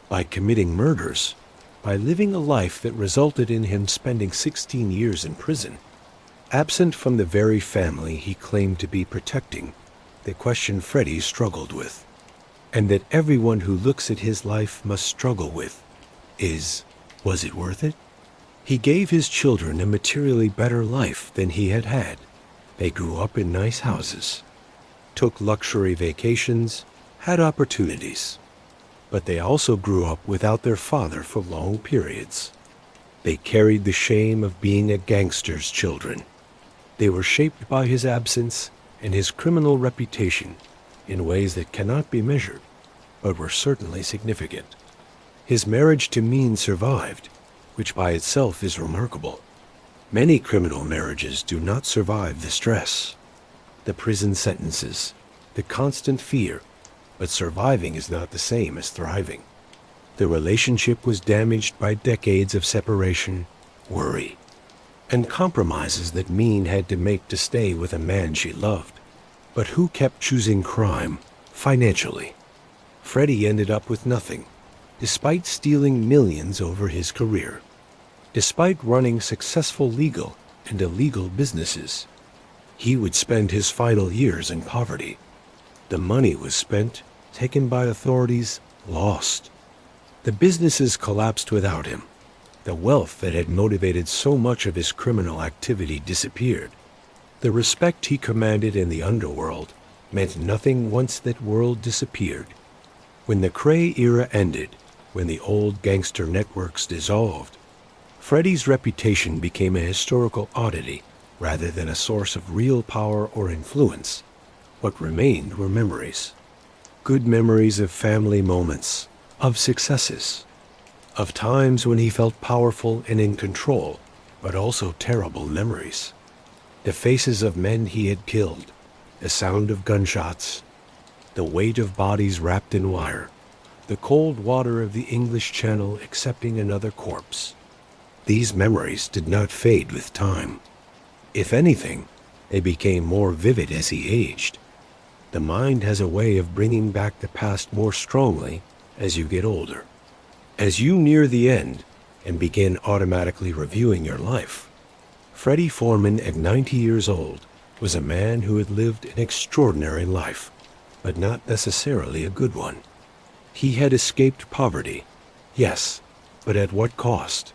by committing murders, by living a life that resulted in him spending 16 years in prison. Absent from the very family he claimed to be protecting, the question Freddie struggled with, and that everyone who looks at his life must struggle with, is, was it worth it? He gave his children a materially better life than he had had. They grew up in nice houses, took luxury vacations, had opportunities. But they also grew up without their father for long periods. They carried the shame of being a gangster's children. They were shaped by his absence and his criminal reputation in ways that cannot be measured, but were certainly significant. His marriage to Mean survived, which by itself is remarkable. Many criminal marriages do not survive the stress, the prison sentences, the constant fear, but surviving is not the same as thriving. The relationship was damaged by decades of separation, worry, and compromises that Mean had to make to stay with a man she loved. But who kept choosing crime financially? Freddie ended up with nothing, despite stealing millions over his career. Despite running successful legal and illegal businesses, he would spend his final years in poverty. The money was spent, taken by authorities, lost. The businesses collapsed without him. The wealth that had motivated so much of his criminal activity disappeared. The respect he commanded in the underworld meant nothing once that world disappeared. When the Kray era ended, when the old gangster networks dissolved, Freddie's reputation became a historical oddity rather than a source of real power or influence. What remained were memories. Good memories of family moments, of successes, of times when he felt powerful and in control, but also terrible memories. The faces of men he had killed, the sound of gunshots, the weight of bodies wrapped in wire, the cold water of the English Channel accepting another corpse. These memories did not fade with time. If anything, they became more vivid as he aged. The mind has a way of bringing back the past more strongly as you get older. As you near the end and begin automatically reviewing your life, Freddie Foreman, at 90 years old, was a man who had lived an extraordinary life, but not necessarily a good one. He had escaped poverty, yes, but at what cost?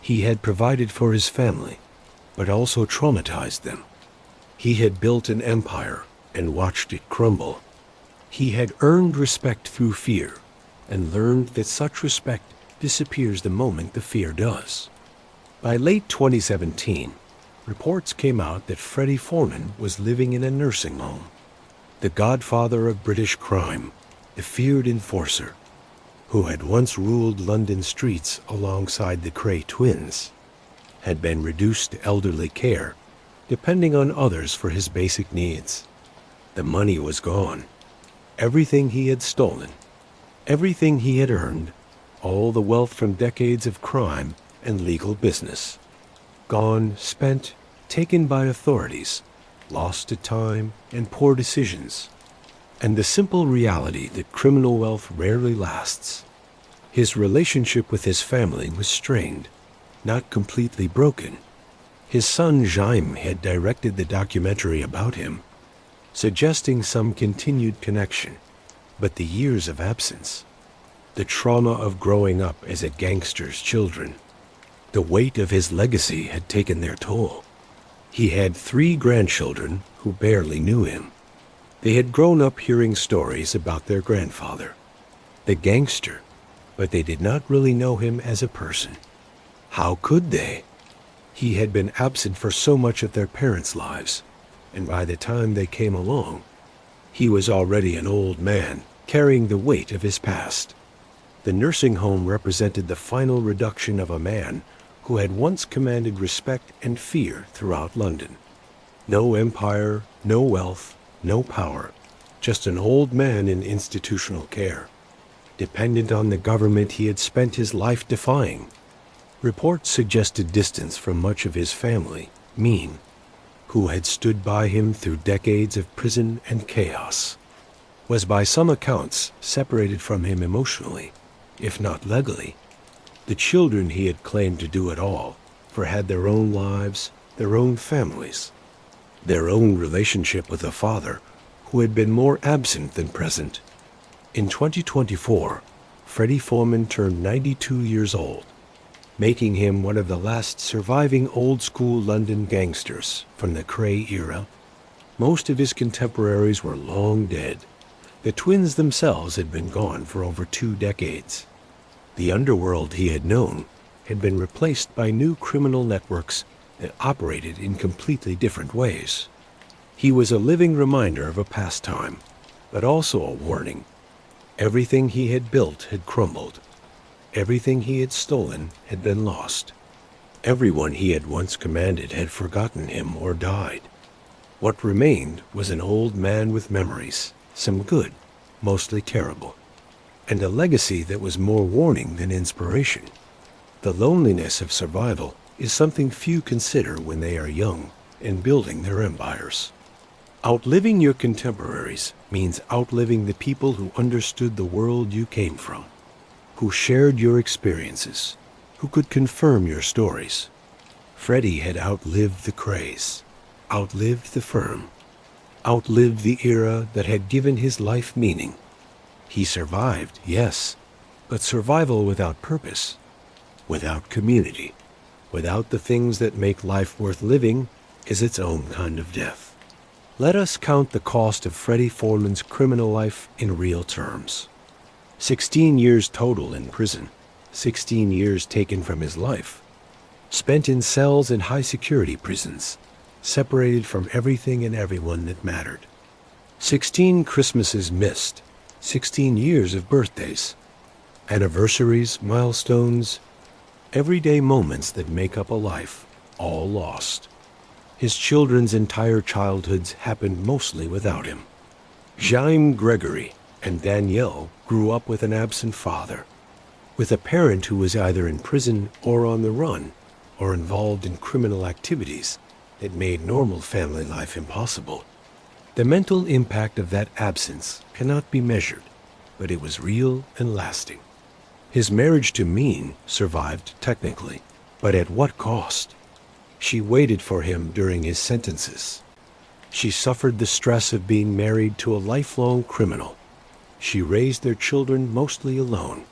He had provided for his family, but also traumatized them. He had built an empire and watched it crumble. He had earned respect through fear and learned that such respect disappears the moment the fear does. By late 2017, reports came out that Freddie Foreman was living in a nursing home. The godfather of British crime, the feared enforcer, who had once ruled London streets alongside the Kray twins, had been reduced to elderly care, depending on others for his basic needs. The money was gone. Everything he had stolen, everything he had earned, all the wealth from decades of crime and legal business. Gone, spent, taken by authorities, lost to time and poor decisions, and the simple reality that criminal wealth rarely lasts. His relationship with his family was strained, not completely broken. His son Jaime had directed the documentary about him, suggesting some continued connection, but the years of absence, the trauma of growing up as a gangster's children, the weight of his legacy had taken their toll. He had 3 grandchildren who barely knew him. They had grown up hearing stories about their grandfather, the gangster, but they did not really know him as a person. How could they? He had been absent for so much of their parents' lives, and by the time they came along, he was already an old man, carrying the weight of his past. The nursing home represented the final reduction of a man who had once commanded respect and fear throughout London. No empire, no wealth, no power, just an old man in institutional care, dependent on the government he had spent his life defying. Reports suggested distance from much of his family, Mean, who had stood by him through decades of prison and chaos, was by some accounts separated from him emotionally, if not legally. The children he had claimed to do it all for had their own lives, their own families, their own relationship with a father who had been more absent than present. In 2024, Freddie Foreman turned 92 years old, making him one of the last surviving old-school London gangsters from the Kray era. Most of his contemporaries were long dead. The twins themselves had been gone for over 2 decades. The underworld he had known had been replaced by new criminal networks that operated in completely different ways. He was a living reminder of a past time, but also a warning. Everything he had built had crumbled. Everything he had stolen had been lost. Everyone he had once commanded had forgotten him or died. What remained was an old man with memories, some good, mostly terrible, and a legacy that was more warning than inspiration. The loneliness of survival is something few consider when they are young and building their empires. Outliving your contemporaries means outliving the people who understood the world you came from, who shared your experiences, who could confirm your stories. Freddie had outlived the Krays, outlived the firm, outlived the era that had given his life meaning. He survived, yes, but survival without purpose, without community, without the things that make life worth living is its own kind of death. Let us count the cost of Freddie Foreman's criminal life in real terms. 16 years total in prison, 16 years taken from his life, spent in cells in high-security prisons, separated from everything and everyone that mattered. 16 Christmases missed, 16 years of birthdays, anniversaries, milestones, everyday moments that make up a life, all lost. His children's entire childhoods happened mostly without him. Jaime Gregory and Danielle grew up with an absent father, with a parent who was either in prison or on the run, or involved in criminal activities that made normal family life impossible. The mental impact of that absence cannot be measured, but it was real and lasting. His marriage to Mean survived technically, but at what cost? She waited for him during his sentences. She suffered the stress of being married to a lifelong criminal. She raised their children mostly alone.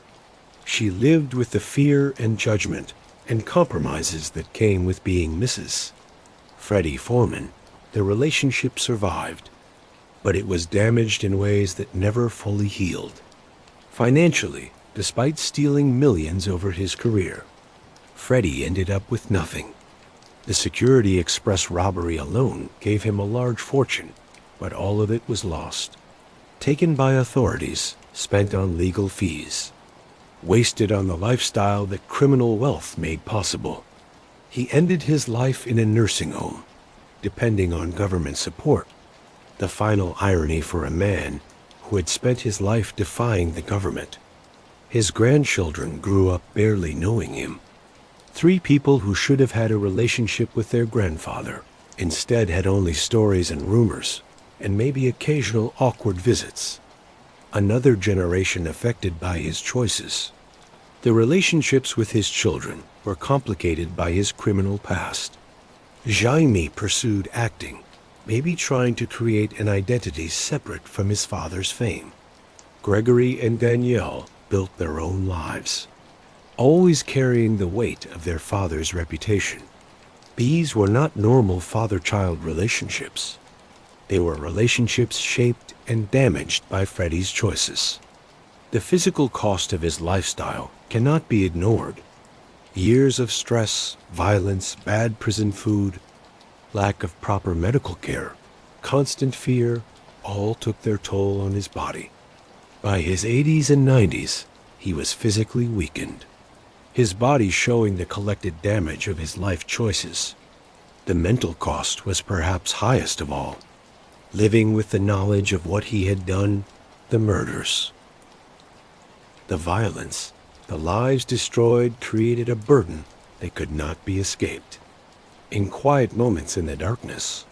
She lived with the fear and judgment and compromises that came with being Mrs. Freddie Foreman. The relationship survived, but it was damaged in ways that never fully healed. Financially, despite stealing millions over his career, Freddie ended up with nothing. The Security Express robbery alone gave him a large fortune, but all of it was lost. Taken by authorities, spent on legal fees, wasted on the lifestyle that criminal wealth made possible. He ended his life in a nursing home, depending on government support. The final irony for a man who had spent his life defying the government. His grandchildren grew up barely knowing him. 3 people who should have had a relationship with their grandfather instead had only stories and rumors, and maybe occasional awkward visits. Another generation affected by his choices. The relationships with his children were complicated by his criminal past. Jaime pursued acting, maybe trying to create an identity separate from his father's fame. Gregory and Danielle built their own lives, always carrying the weight of their father's reputation. These were not normal father-child relationships. They were relationships shaped and damaged by Freddie's choices. The physical cost of his lifestyle cannot be ignored. Years of stress, violence, bad prison food, lack of proper medical care, constant fear, all took their toll on his body. By his 80s and 90s, he was physically weakened, his body showing the collected damage of his life choices. The mental cost was perhaps highest of all, living with the knowledge of what he had done, the murders. The violence, the lives destroyed created a burden that could not be escaped. In quiet moments in the darkness,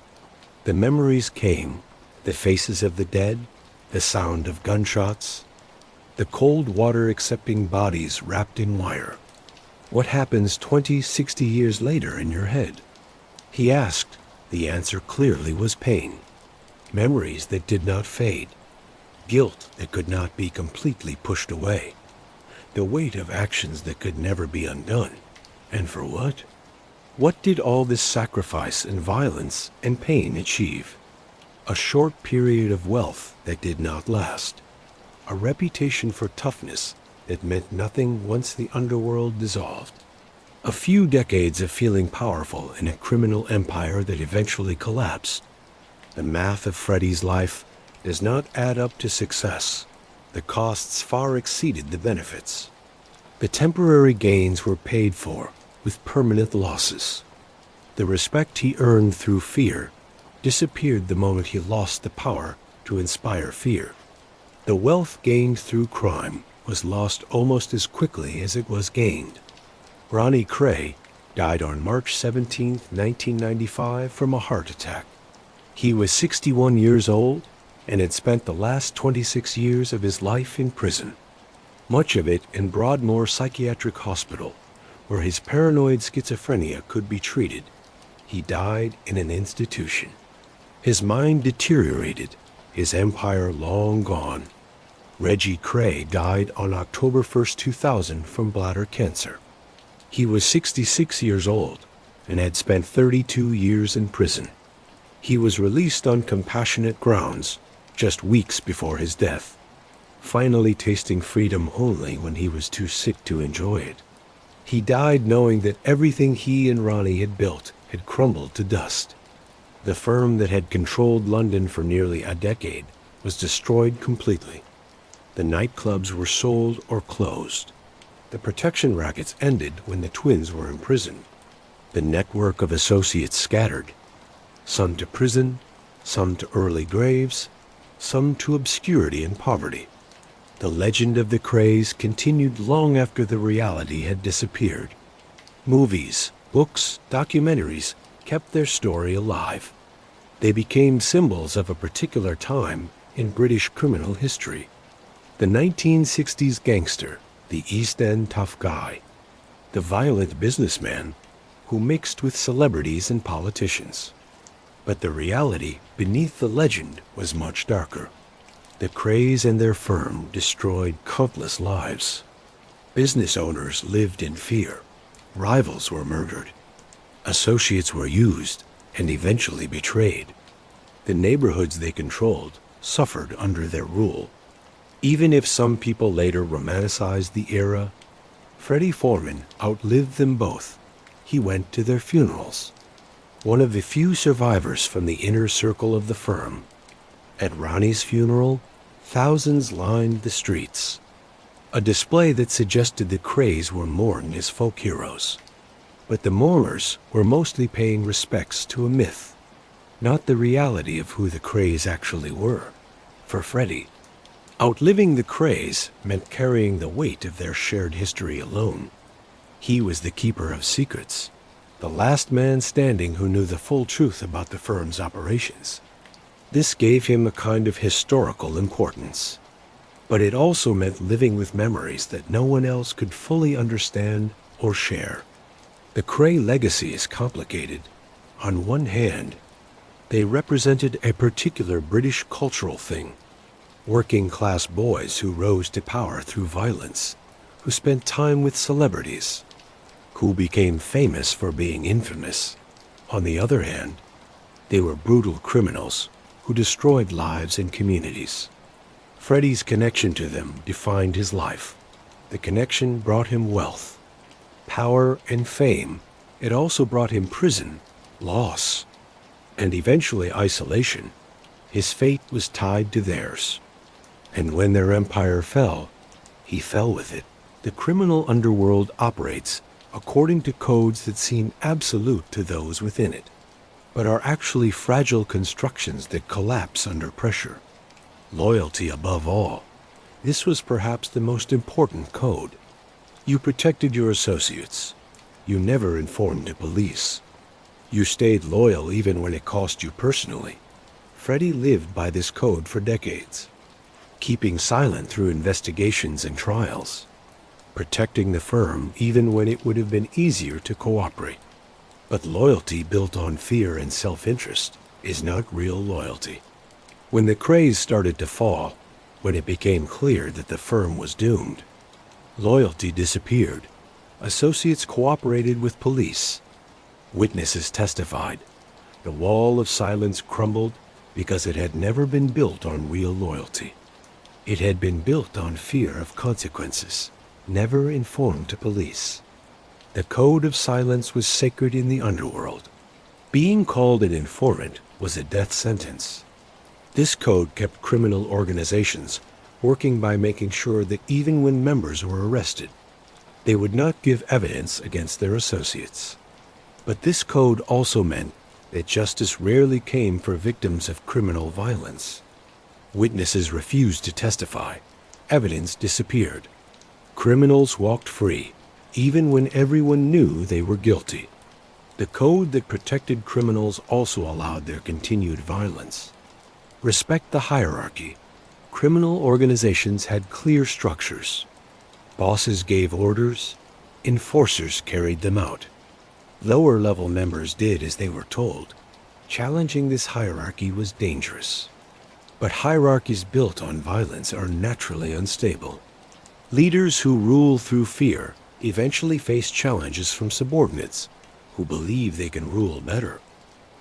the memories came, the faces of the dead, the sound of gunshots, the cold water accepting bodies wrapped in wire. What happens 20, 60 years later in your head? He asked. The answer clearly was pain. Memories that did not fade. Guilt that could not be completely pushed away. The weight of actions that could never be undone. And for what? What did all this sacrifice and violence and pain achieve? A short period of wealth that did not last. A reputation for toughness that meant nothing once the underworld dissolved. A few decades of feeling powerful in a criminal empire that eventually collapsed. The math of Freddie's life does not add up to success. The costs far exceeded the benefits. The temporary gains were paid for with permanent losses. The respect he earned through fear disappeared the moment he lost the power to inspire fear. The wealth gained through crime was lost almost as quickly as it was gained. Ronnie Kray died on March 17, 1995 from a heart attack. He was 61 years old and had spent the last 26 years of his life in prison, much of it in Broadmoor Psychiatric Hospital, where his paranoid schizophrenia could be treated. He died in an institution. His mind deteriorated, his empire long gone. Reggie Kray died on October 1, 2000 from bladder cancer. He was 66 years old and had spent 32 years in prison. He was released on compassionate grounds just weeks before his death, finally tasting freedom only when he was too sick to enjoy it. He died knowing that everything he and Ronnie had built had crumbled to dust. The firm that had controlled London for nearly a decade was destroyed completely. The nightclubs were sold or closed. The protection rackets ended when the twins were imprisoned. The network of associates scattered, some to prison, some to early graves, some to obscurity and poverty. The legend of the Krays continued long after the reality had disappeared. Movies, books, documentaries kept their story alive. They became symbols of a particular time in British criminal history. The 1960s gangster, the East End tough guy, the violent businessman who mixed with celebrities and politicians. But the reality beneath the legend was much darker. The Krays and their firm destroyed countless lives. Business owners lived in fear. Rivals were murdered. Associates were used and eventually betrayed. The neighborhoods they controlled suffered under their rule. Even if some people later romanticized the era, Freddie Foreman outlived them both. He went to their funerals. One of the few survivors from the inner circle of the firm. At Ronnie's funeral, thousands lined the streets, a display that suggested the Krays were mourned as folk heroes. But the mourners were mostly paying respects to a myth, not the reality of who the Krays actually were. For Freddie, outliving the Krays meant carrying the weight of their shared history alone. He was the keeper of secrets, the last man standing who knew the full truth about the firm's operations. This gave him a kind of historical importance, but it also meant living with memories that no one else could fully understand or share. The Kray legacy is complicated. On one hand, they represented a particular British cultural thing, working-class boys who rose to power through violence, who spent time with celebrities, who became famous for being infamous. On the other hand, they were brutal criminals who destroyed lives and communities. Freddie's connection to them defined his life. The connection brought him wealth, power, and fame. It also brought him prison, loss, and eventually isolation. His fate was tied to theirs. And when their empire fell, he fell with it. The criminal underworld operates according to codes that seem absolute to those within it, but are actually fragile constructions that collapse under pressure. Loyalty above all. This was perhaps the most important code. You protected your associates. You never informed the police. You stayed loyal even when it cost you personally. Freddie lived by this code for decades, keeping silent through investigations and trials, protecting the firm even when it would have been easier to cooperate. But loyalty built on fear and self-interest is not real loyalty. When the Krays started to fall, when it became clear that the firm was doomed, loyalty disappeared. Associates cooperated with police. Witnesses testified. The wall of silence crumbled because it had never been built on real loyalty. It had been built on fear of consequences, never informed to police. The code of silence was sacred in the underworld. Being called an informant was a death sentence. This code kept criminal organizations working by making sure that even when members were arrested, They would not give evidence against their associates. But this code also meant that justice rarely came for victims of criminal violence. Witnesses refused to testify. Evidence disappeared. Criminals walked free, even when everyone knew they were guilty. The code that protected criminals also allowed their continued violence. Respect the hierarchy. Criminal organizations had clear structures. Bosses gave orders, enforcers carried them out. Lower-level members did as they were told. Challenging this hierarchy was dangerous. But hierarchies built on violence are naturally unstable. Leaders who rule through fear eventually face challenges from subordinates who believe they can rule better.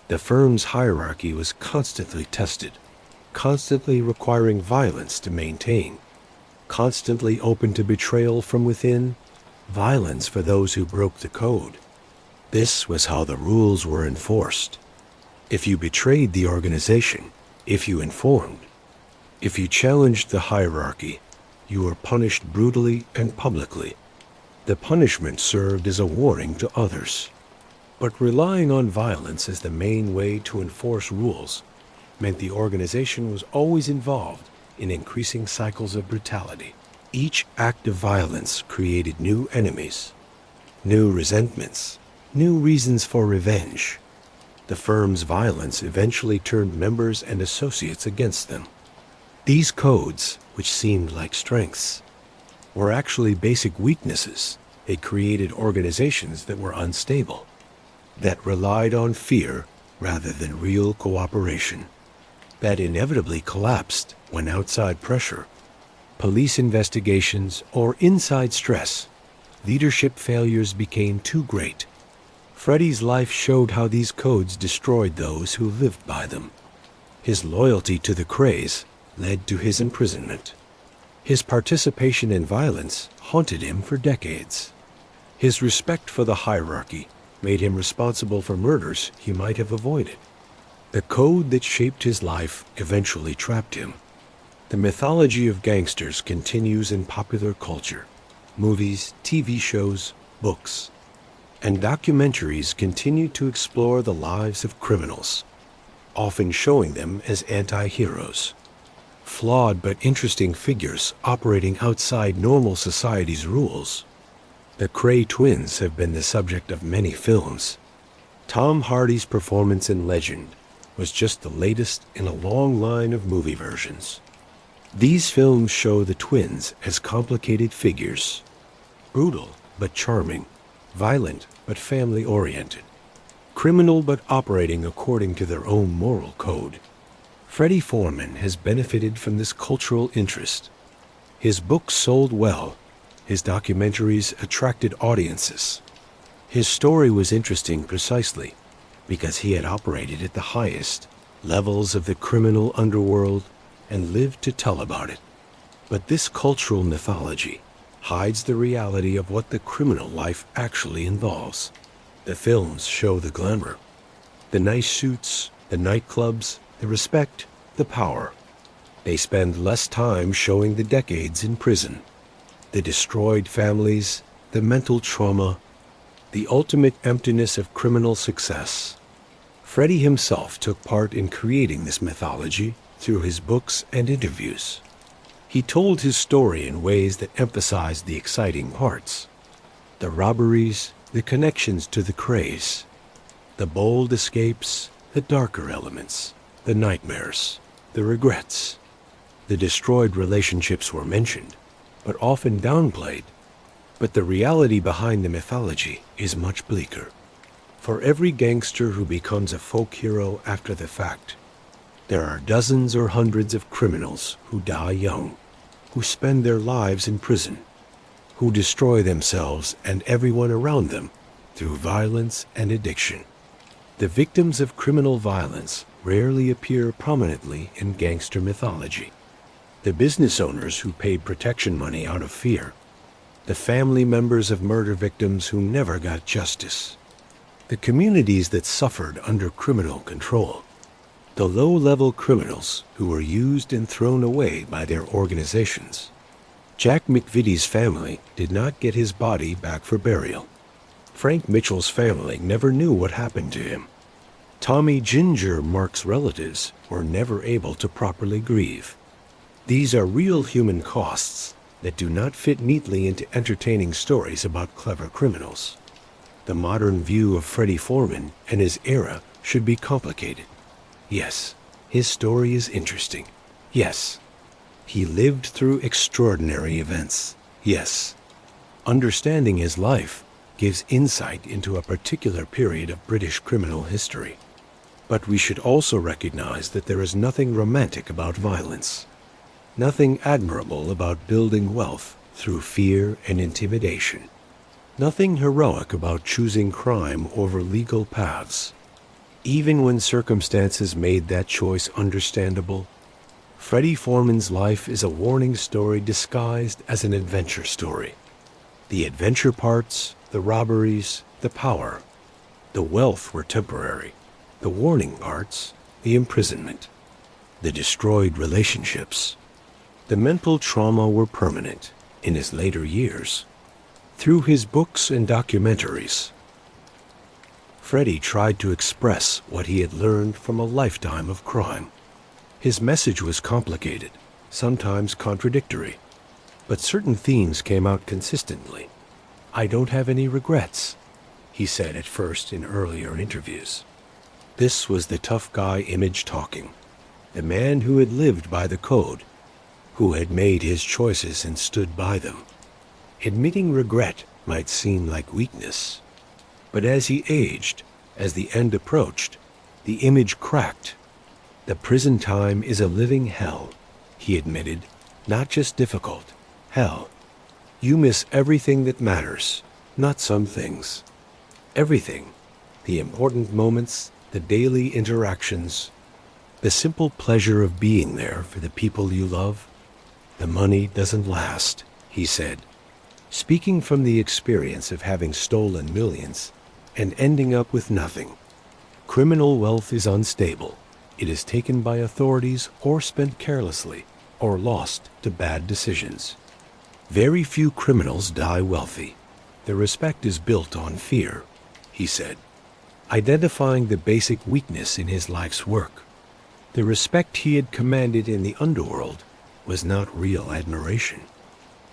The firm's hierarchy was constantly tested, constantly requiring violence to maintain, constantly open to betrayal from within, violence for those who broke the code. This was how the rules were enforced. If you betrayed the organization, if you informed, if you challenged the hierarchy, you were punished brutally and publicly. The punishment served as a warning to others. But relying on violence as the main way to enforce rules meant the organization was always involved in increasing cycles of brutality. Each act of violence created new enemies, new resentments, new reasons for revenge. The firm's violence eventually turned members and associates against them. These codes, which seemed like strengths, were actually basic weaknesses. They created organizations that were unstable, that relied on fear rather than real cooperation, that inevitably collapsed when outside pressure, police investigations, or inside stress, leadership failures became too great. Freddie's life showed how these codes destroyed those who lived by them. His loyalty to the Krays led to his imprisonment. His participation in violence haunted him for decades. His respect for the hierarchy made him responsible for murders he might have avoided. The code that shaped his life eventually trapped him. The mythology of gangsters continues in popular culture. Movies, TV shows, books, and documentaries continue to explore the lives of criminals, often showing them as anti-heroes, flawed but interesting figures operating outside normal society's rules. The Kray twins have been the subject of many films. Tom Hardy's performance in Legend was just the latest in a long line of movie versions. These films show the twins as complicated figures, brutal but charming, violent but family-oriented, criminal but operating according to their own moral code. Freddie Foreman has benefited from this cultural interest. His books sold well. His documentaries attracted audiences. His story was interesting precisely because he had operated at the highest levels of the criminal underworld and lived to tell about it. But this cultural mythology hides the reality of what the criminal life actually involves. The films show the glamour, the nice suits, the nightclubs, the respect, the power. They spend less time showing the decades in prison, the destroyed families, the mental trauma, the ultimate emptiness of criminal success. Freddie himself took part in creating this mythology through his books and interviews. He told his story in ways that emphasized the exciting parts, the robberies, the connections to the Krays, the bold escapes, the darker elements, the nightmares, the regrets. The destroyed relationships were mentioned, but often downplayed. But the reality behind the mythology is much bleaker. For every gangster who becomes a folk hero after the fact, there are dozens or hundreds of criminals who die young, who spend their lives in prison, who destroy themselves and everyone around them through violence and addiction. The victims of criminal violence rarely appear prominently in gangster mythology. The business owners who paid protection money out of fear, the family members of murder victims who never got justice, the communities that suffered under criminal control, the low-level criminals who were used and thrown away by their organizations. Jack McVitie's family did not get his body back for burial. Frank Mitchell's family never knew what happened to him. Tommy Ginger Mark's relatives were never able to properly grieve. These are real human costs that do not fit neatly into entertaining stories about clever criminals. The modern view of Freddie Foreman and his era should be complicated. Yes, his story is interesting. Yes, he lived through extraordinary events. Yes, understanding his life gives insight into a particular period of British criminal history. But we should also recognize that there is nothing romantic about violence, nothing admirable about building wealth through fear and intimidation, nothing heroic about choosing crime over legal paths. Even when circumstances made that choice understandable, Freddie Foreman's life is a warning story disguised as an adventure story. The adventure parts, the robberies, the power, the wealth were temporary. The warning parts, the imprisonment, the destroyed relationships, the mental trauma were permanent in his later years. Through his books and documentaries, Freddie tried to express what he had learned from a lifetime of crime. His message was complicated, sometimes contradictory, but certain themes came out consistently. "I don't have any regrets," he said at first in earlier interviews. This was the tough guy image talking, the man who had lived by the code, who had made his choices and stood by them. Admitting regret might seem like weakness, but as he aged, as the end approached, the image cracked. "The prison time is a living hell," he admitted, "not just difficult, hell. You miss everything that matters, not some things. Everything, the important moments, the daily interactions, the simple pleasure of being there for the people you love. The money doesn't last," he said, speaking from the experience of having stolen millions and ending up with nothing. Criminal wealth is unstable. It is taken by authorities or spent carelessly or lost to bad decisions. Very few criminals die wealthy. Their respect is built on fear, he said, identifying the basic weakness in his life's work. The respect he had commanded in the underworld was not real admiration.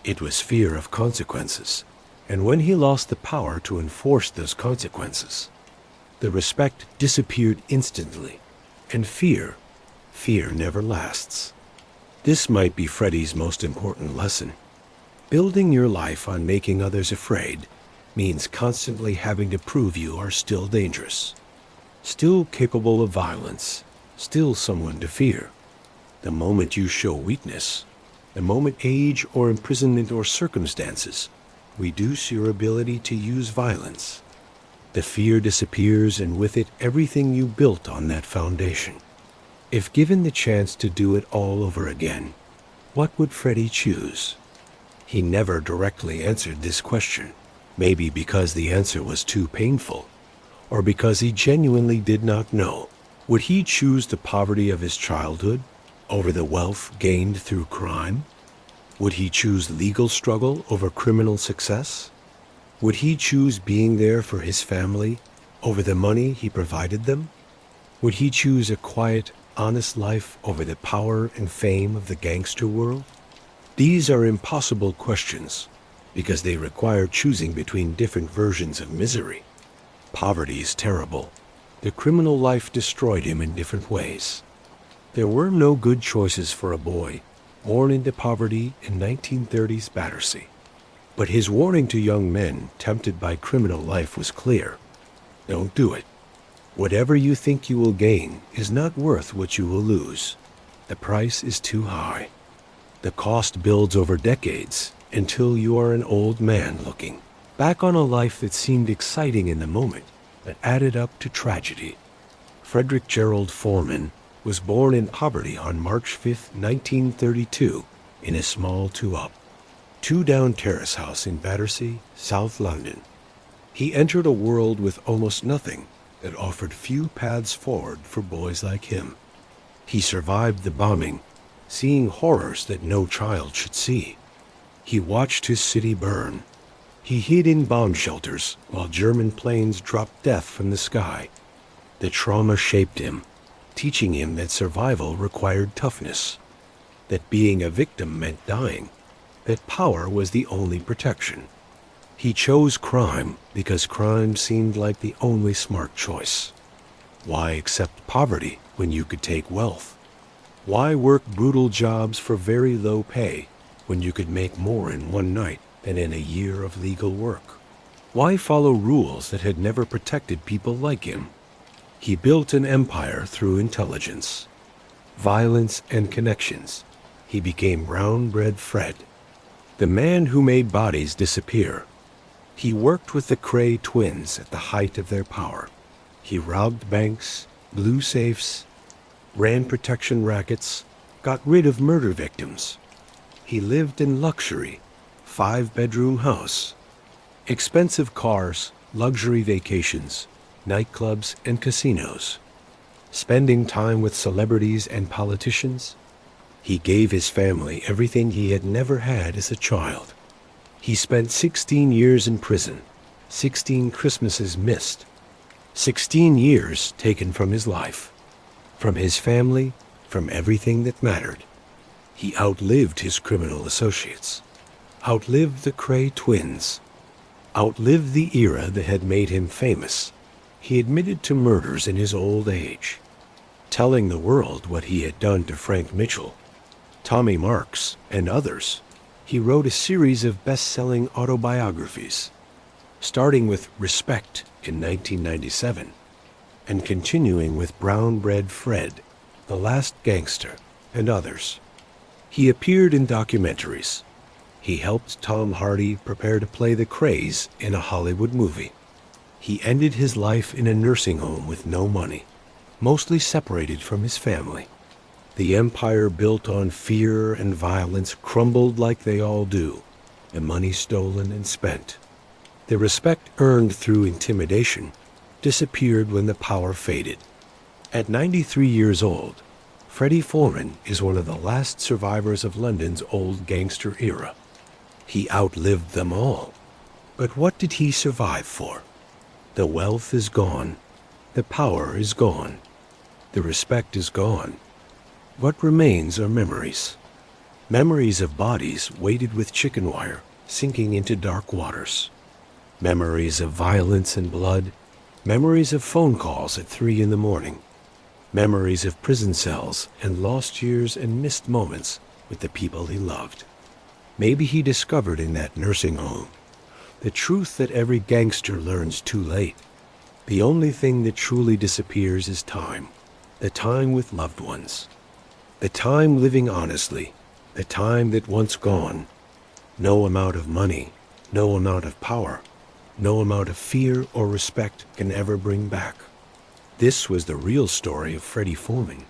It was fear of consequences, and when he lost the power to enforce those consequences, the respect disappeared instantly, and fear never lasts. This might be Freddie's most important lesson. Building your life on making others afraid means constantly having to prove you are still dangerous, still capable of violence, still someone to fear. The moment you show weakness, the moment age or imprisonment or circumstances reduce your ability to use violence, the fear disappears, and with it everything you built on that foundation. If given the chance to do it all over again, what would Freddie choose? He never directly answered this question. Maybe because the answer was too painful, or because he genuinely did not know. Would he choose the poverty of his childhood over the wealth gained through crime? Would he choose legal struggle over criminal success? Would he choose being there for his family over the money he provided them? Would he choose a quiet, honest life over the power and fame of the gangster world? These are impossible questions, because they require choosing between different versions of misery. Poverty is terrible. The criminal life destroyed him in different ways. There were no good choices for a boy born into poverty in 1930s Battersea. But his warning to young men tempted by criminal life was clear. Don't do it. Whatever you think you will gain is not worth what you will lose. The price is too high. The cost builds over decades, until you are an old man looking back on a life that seemed exciting in the moment, but added up to tragedy. Frederick Gerald Foreman was born in poverty on March 5, 1932, in a small two-down terrace house in Battersea, South London. He entered a world with almost nothing that offered few paths forward for boys like him. He survived the bombing, seeing horrors that no child should see. He watched his city burn. He hid in bomb shelters while German planes dropped death from the sky. The trauma shaped him, teaching him that survival required toughness, that being a victim meant dying, that power was the only protection. He chose crime because crime seemed like the only smart choice. Why accept poverty when you could take wealth? Why work brutal jobs for very low pay when you could make more in one night than in a year of legal work? Why follow rules that had never protected people like him? He built an empire through intelligence, violence, and connections. He became Brown-Bread Fred, the man who made bodies disappear. He worked with the Kray twins at the height of their power. He robbed banks, blew safes, ran protection rackets, got rid of murder victims. He lived in luxury, 5-bedroom house, expensive cars, luxury vacations, nightclubs and casinos, spending time with celebrities and politicians. He gave his family everything he had never had as a child. He spent 16 years in prison, 16 Christmases missed, 16 years taken from his life, from his family, from everything that mattered. He outlived his criminal associates, outlived the Kray twins, outlived the era that had made him famous. He admitted to murders in his old age, telling the world what he had done to Frank Mitchell, Tommy Marks, and others. He wrote a series of best-selling autobiographies, starting with Respect in 1997, and continuing with Brown-Bread Fred, The Last Gangster, and others. He appeared in documentaries. He helped Tom Hardy prepare to play the Krays in a Hollywood movie. He ended his life in a nursing home with no money, mostly separated from his family. The empire built on fear and violence crumbled like they all do, the money stolen and spent. The respect earned through intimidation disappeared when the power faded. At 93 years old, Freddie Foreman is one of the last survivors of London's old gangster era. He outlived them all. But what did he survive for? The wealth is gone. The power is gone. The respect is gone. What remains are memories. Memories of bodies weighted with chicken wire, sinking into dark waters. Memories of violence and blood. Memories of phone calls at 3 in the morning. Memories of prison cells and lost years and missed moments with the people he loved. Maybe he discovered in that nursing home the truth that every gangster learns too late. The only thing that truly disappears is time. The time with loved ones. The time living honestly, the time that once gone, no amount of money, no amount of power, no amount of fear or respect can ever bring back. This was the real story of Freddie Foreman,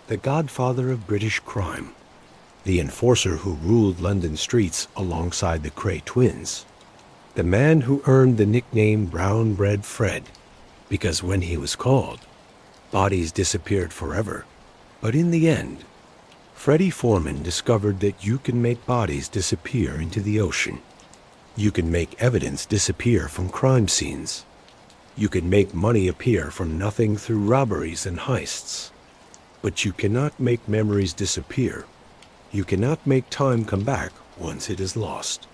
the godfather of British crime, the enforcer who ruled London streets alongside the Kray twins, the man who earned the nickname Brown-Bread Fred, because when he was called, bodies disappeared forever. But in the end, Freddie Foreman discovered that you can make bodies disappear into the ocean. You can make evidence disappear from crime scenes. You can make money appear from nothing through robberies and heists. But you cannot make memories disappear. You cannot make time come back once it is lost.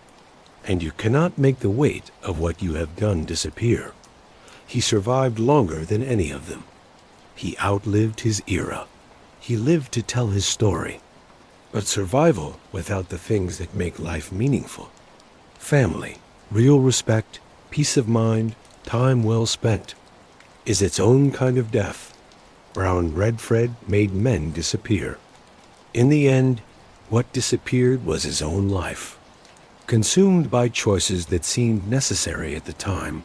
And you cannot make the weight of what you have done disappear. He survived longer than any of them. He outlived his era. He lived to tell his story. But survival without the things that make life meaningful, family, real respect, peace of mind, time well spent, is its own kind of death. Brown-Bread Fred made men disappear. In the end, what disappeared was his own life, consumed by choices that seemed necessary at the time,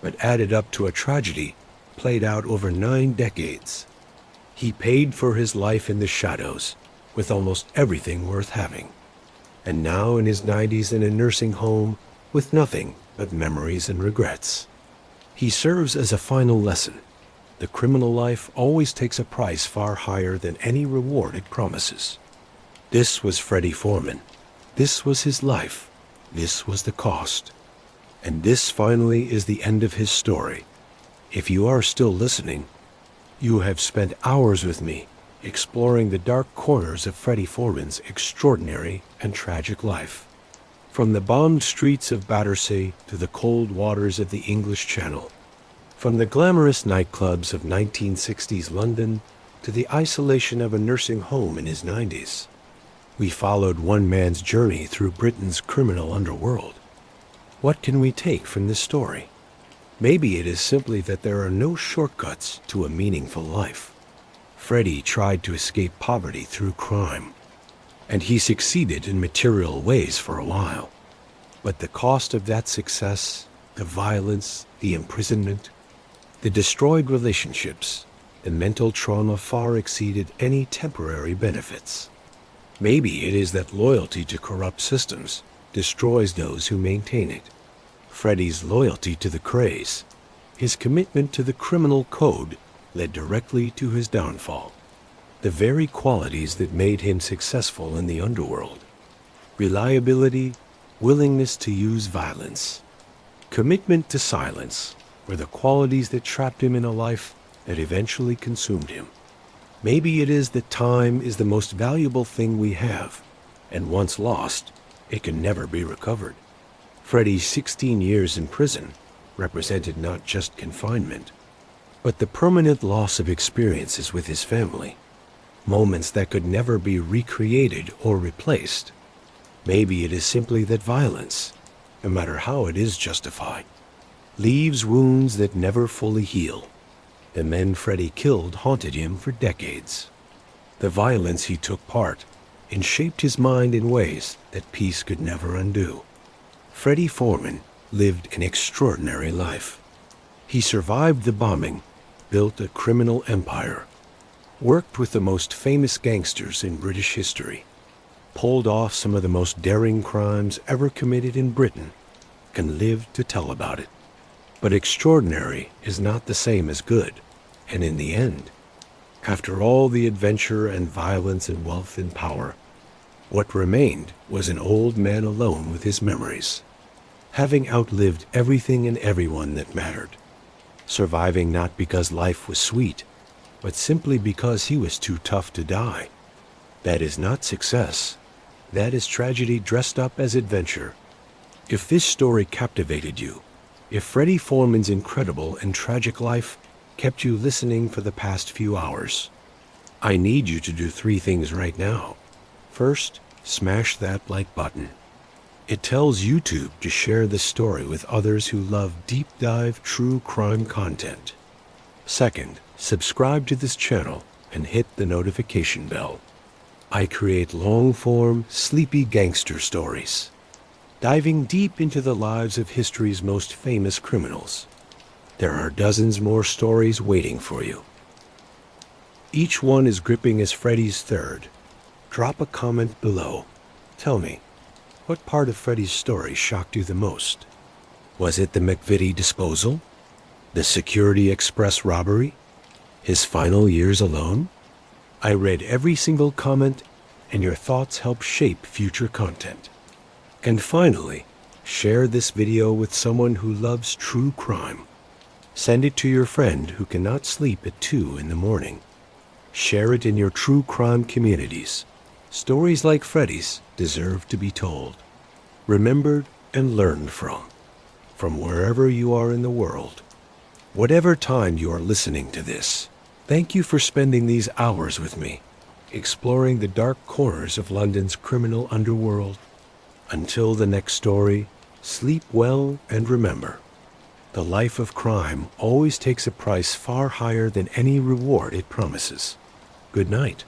but added up to a tragedy played out over 9 decades. He paid for his life in the shadows with almost everything worth having, and now in his 90s in a nursing home with nothing but memories and regrets. He serves as a final lesson. The criminal life always takes a price far higher than any reward it promises. This was Freddie Foreman, This was his life. This was the cost. And this finally is the end of his story. If you are still listening, you have spent hours with me exploring the dark corners of Freddie Foreman's extraordinary and tragic life. From the bombed streets of Battersea to the cold waters of the English Channel, from the glamorous nightclubs of 1960s London to the isolation of a nursing home in his 90s, we followed one man's journey through Britain's criminal underworld. What can we take from this story? Maybe it is simply that there are no shortcuts to a meaningful life. Freddie tried to escape poverty through crime, and he succeeded in material ways for a while. But the cost of that success, the violence, the imprisonment, the destroyed relationships, the mental trauma far exceeded any temporary benefits. Maybe it is that loyalty to corrupt systems destroys those who maintain it. Freddie's loyalty to the Krays, his commitment to the criminal code, led directly to his downfall. The very qualities that made him successful in the underworld: reliability, willingness to use violence, commitment to silence, were the qualities that trapped him in a life that eventually consumed him. Maybe it is that time is the most valuable thing we have, and once lost, it can never be recovered. Freddie's 16 years in prison represented not just confinement, but the permanent loss of experiences with his family, moments that could never be recreated or replaced. Maybe it is simply that violence, no matter how it is justified, leaves wounds that never fully heal. The men Freddie killed haunted him for decades. The violence he took part in shaped his mind in ways that peace could never undo. Freddie Foreman lived an extraordinary life. He survived the bombing, built a criminal empire, worked with the most famous gangsters in British history, pulled off some of the most daring crimes ever committed in Britain, and lived to tell about it. But extraordinary is not the same as good, and in the end, after all the adventure and violence and wealth and power, what remained was an old man alone with his memories, having outlived everything and everyone that mattered, surviving not because life was sweet, but simply because he was too tough to die. That is not success. That is tragedy dressed up as adventure. If this story captivated you, if Freddie Foreman's incredible and tragic life kept you listening for the past few hours, I need you to do 3 things right now. First, smash that like button. It tells YouTube to share this story with others who love deep dive true crime content. Second, subscribe to this channel and hit the notification bell. I create long-form, sleepy gangster stories, diving deep into the lives of history's most famous criminals. There are dozens more stories waiting for you. Each one as gripping as Freddie's third. Drop a comment below. Tell me, what part of Freddie's story shocked you the most? Was it the McVitie disposal? The Security Express robbery? His final years alone? I read every single comment, and your thoughts help shape future content. And finally, share this video with someone who loves true crime. Send it to your friend who cannot sleep at 2 in the morning. Share it in your true crime communities. Stories like Freddie's deserve to be told, remembered and learned from wherever you are in the world. Whatever time you are listening to this, thank you for spending these hours with me, exploring the dark corners of London's criminal underworld. Until the next story, sleep well and remember, the life of crime always takes a price far higher than any reward it promises. Good night.